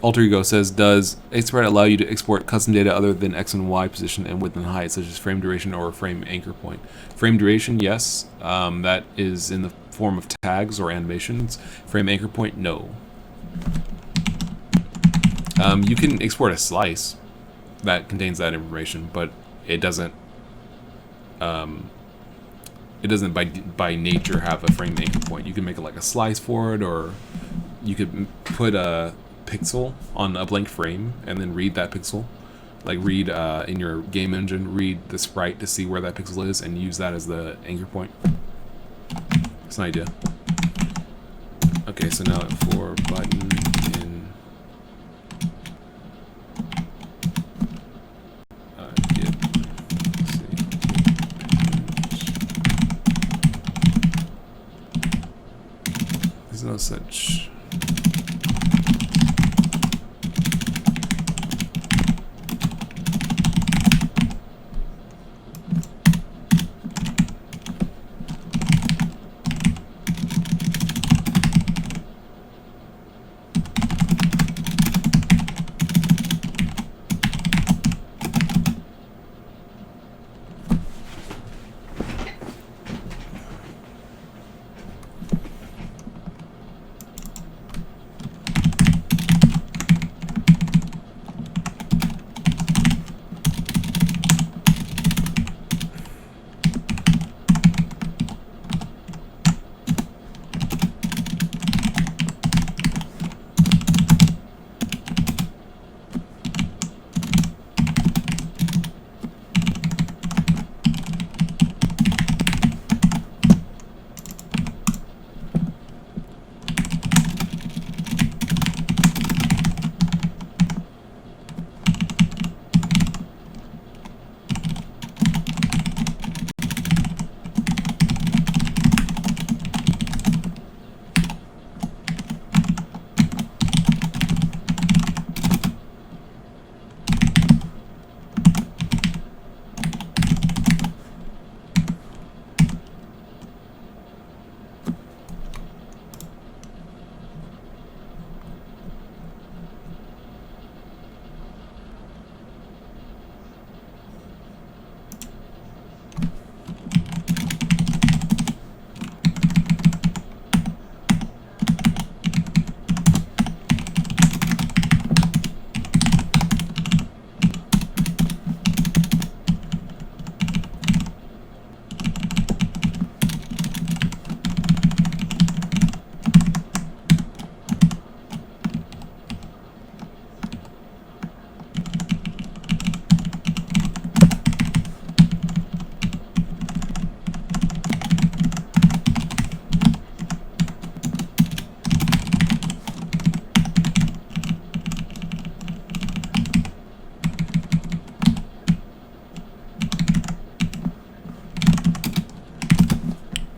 Alter Ego says, does Expert allow you to export custom data other than X and Y position and width and height, such as frame duration or frame anchor point? Frame duration, yes. That is in the form of tags or animations. Frame anchor point, no. You can export a slice that contains that information, but it doesn't. It doesn't by nature have a frame anchor point. You can make it like a slice for it, or you could put a pixel on a blank frame and then read that pixel. Like read in your game engine, read the sprite to see where that pixel is and use that as the anchor point. It's an idea. Okay, so now for button in git, let's see, there's no such.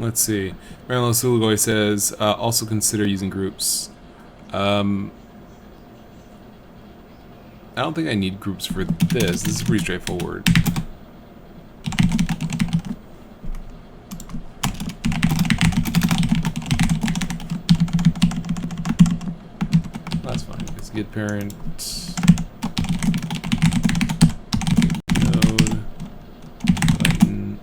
Let's see. Marilyn Sulugoy says, also consider using groups. I don't think I need groups for this. This is pretty straightforward. That's fine. It's get parent node button.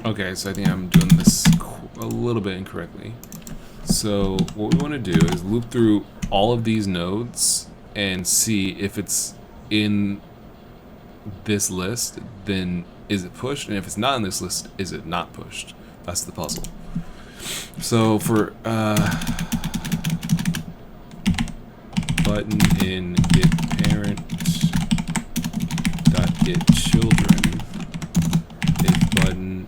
Okay, so I think I'm doing this a little bit incorrectly. So what we want to do is loop through all of these nodes and see if it's in this list, then is it pushed? And if it's not in this list, is it not pushed? That's the puzzle. So for button in get parent dot get children, if button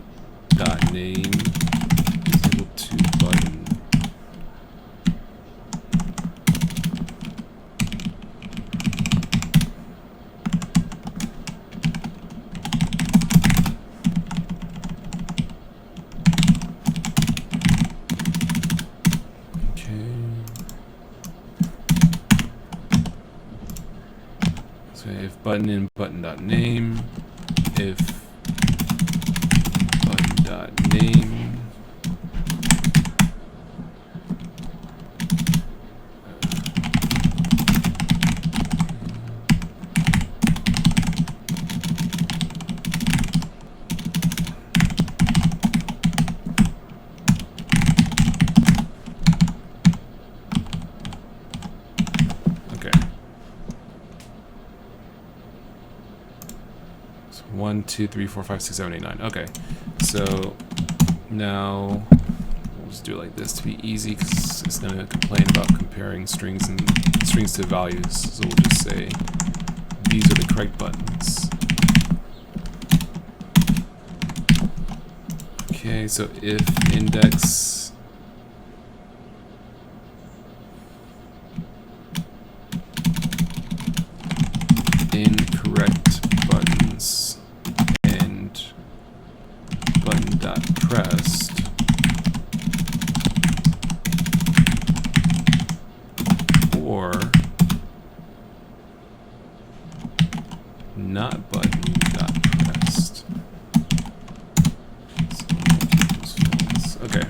dot name is equal to button button in button dot name, if button dot name okay. 1, 2, 3, 4, 5, 6, 7, 8, 9. Okay, so now we'll just do it like this to be easy, because it's going to complain about comparing strings and strings to values. So we'll just say these are the correct buttons. Okay, so if index incorrect buttons and button dot pressed or not button dot pressed. Okay.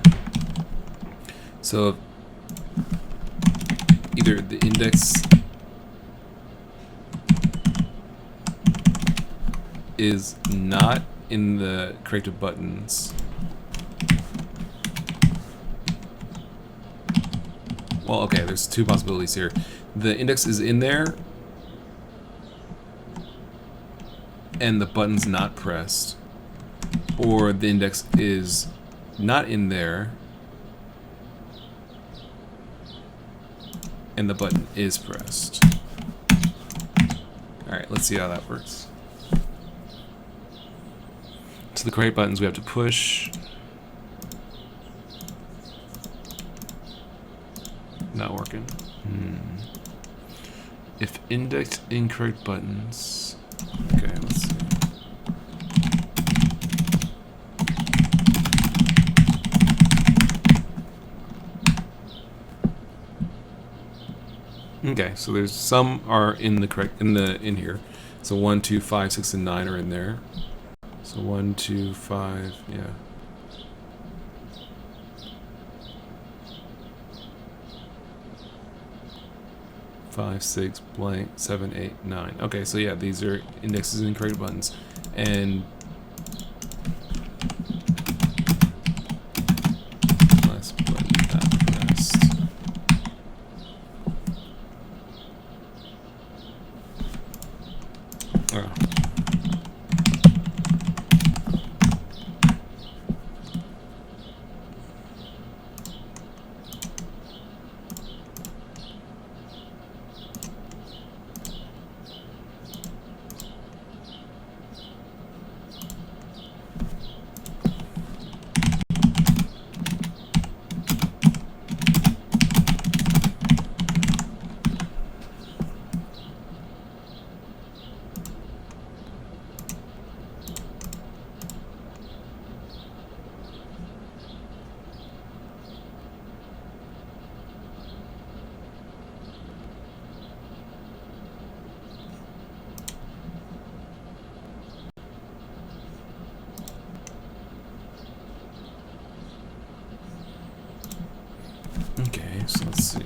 So either the index is not in the corrected buttons. Well, okay, there's two possibilities here. The index is in there and the button's not pressed, or the index is not in there and the button is pressed. Alright, let's see how that works. So the correct buttons we have to push. Not working. If indexed incorrect buttons. Okay, let's see. Okay, so there's some are in the correct in here. So 1, 2, 5, 6, and 9 are in there. So 1, 2, 5, yeah. Five, 6, blank, 7, 8, 9. Okay, so yeah, these are indexes and incorrect buttons, and last button not pressed. Oh. see.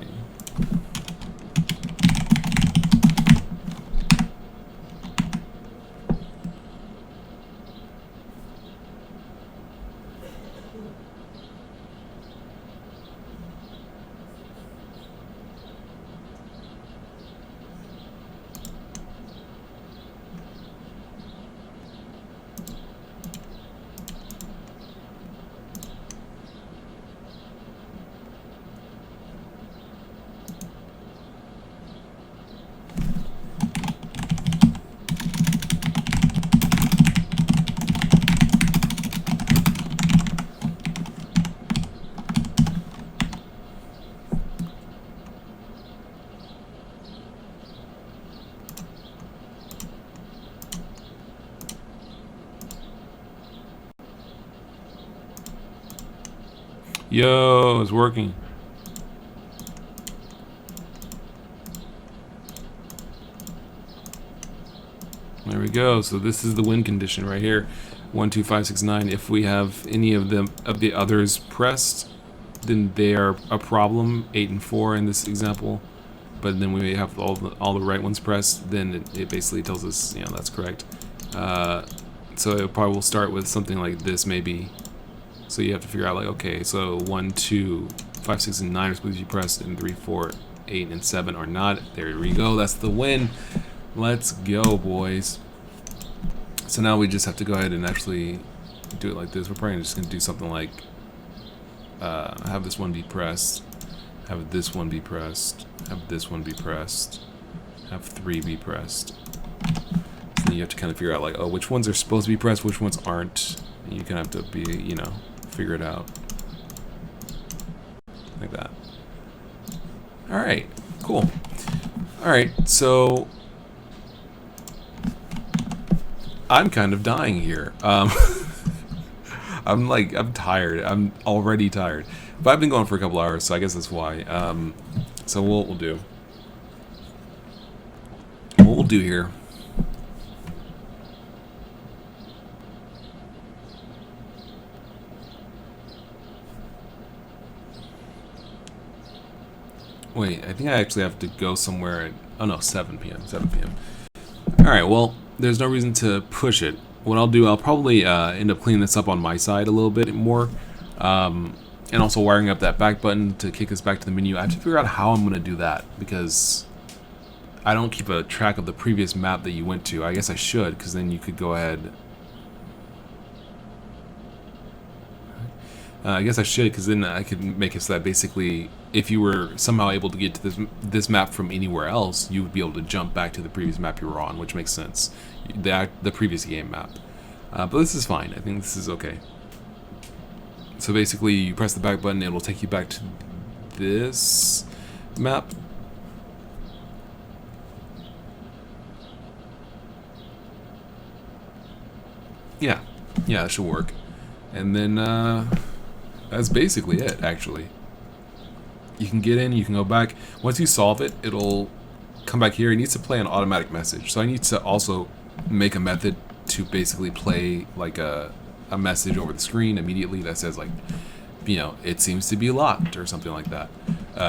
Yo, it's working. There we go. So this is the win condition right here. 1, 2, 5, 6, 9. If we have any of the others pressed, then they are a problem. 8 and 4 in this example. But then we have all the right ones pressed. Then it basically tells us, you know, that's correct. So it probably will start with something like this, maybe. So you have to figure out, like, okay, so 1, 2, 5, 6, and 9 are supposed to be pressed, and 3, 4, 8, and 7 are not. There we go. That's the win. Let's go, boys. So now we just have to go ahead and actually do it like this. We're probably just going to do something like have this one be pressed, have this one be pressed, have this one be pressed, have 3 be pressed. So then you have to kind of figure out, like, oh, which ones are supposed to be pressed, which ones aren't. And you kind of have to be, you know, figure it out. Like that. Alright, cool. Alright, so I'm kind of dying here. I'm tired. I'm already tired. But I've been going for a couple hours, so I guess that's why. So what we'll do. What we'll do here. Wait, I think I actually have to go somewhere at, oh no, 7 p.m. 7 p.m. Alright, well, there's no reason to push it. What I'll do, I'll probably end up cleaning this up on my side a little bit more. And also wiring up that back button to kick us back to the menu. I have to figure out how I'm going to do that, because I don't keep a track of the previous map that you went to. I guess I should, because then you could go ahead. I guess I should, because then I could make it so that basically, if you were somehow able to get to this map from anywhere else, you would be able to jump back to the previous map you were on, which makes sense. The previous game map. But this is fine. I think this is okay. So basically, you press the back button, it will take you back to this map. Yeah, that should work. And then that's basically it, actually. You can get in, you can go back. Once you solve it, it'll come back here. It needs to play an automatic message. So I need to also make a method to basically play like a message over the screen immediately that says, like, you know, it seems to be locked or something like that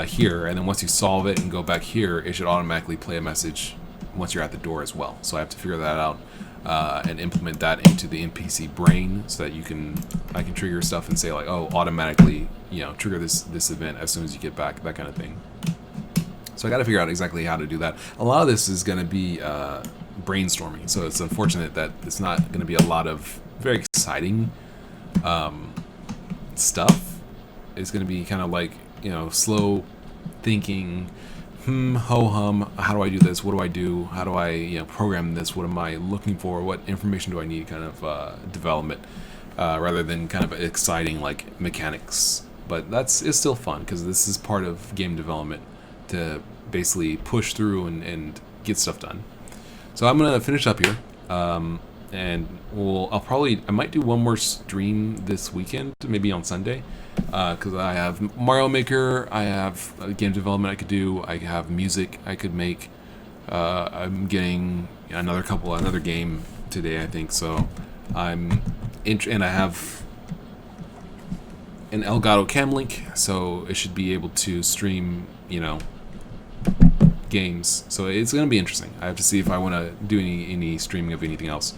here. And then once you solve it and go back here, it should automatically play a message once you're at the door as well. So I have to figure that out and implement that into the NPC brain so that I can trigger stuff and say, like, oh, automatically, you know, trigger this event as soon as you get back, that kind of thing. So I got to figure out exactly how to do that. A lot of this is going to be brainstorming, so it's unfortunate that it's not going to be a lot of very exciting stuff. It's going to be kind of like, you know, slow thinking, ho-hum, how do I do this? What do I do? How do I, you know, program this? What am I looking for? What information do I need? Kind of development, rather than kind of exciting like mechanics. But it's still fun, because this is part of game development, to basically push through and get stuff done. So I'm gonna finish up here, and I might do one more stream this weekend, maybe on Sunday, because I have Mario Maker, I have game development I could do, I have music I could make. I'm getting another game today, I think. So and I have an Elgato Cam Link, so it should be able to stream you know, games. So it's going to be interesting. I have to see if I want to do any streaming of anything else.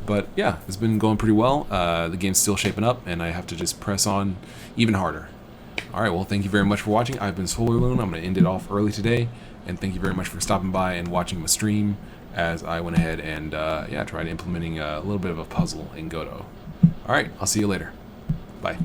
But yeah, it's been going pretty well. The game's still shaping up, and I have to just press on even harder. All right, well, thank you very much for watching. I've been SolarLune. I'm going to end it off early today, and thank you very much for stopping by and watching my stream as I went ahead and yeah, tried implementing a little bit of a puzzle in Godot. All right, I'll see you later. Bye.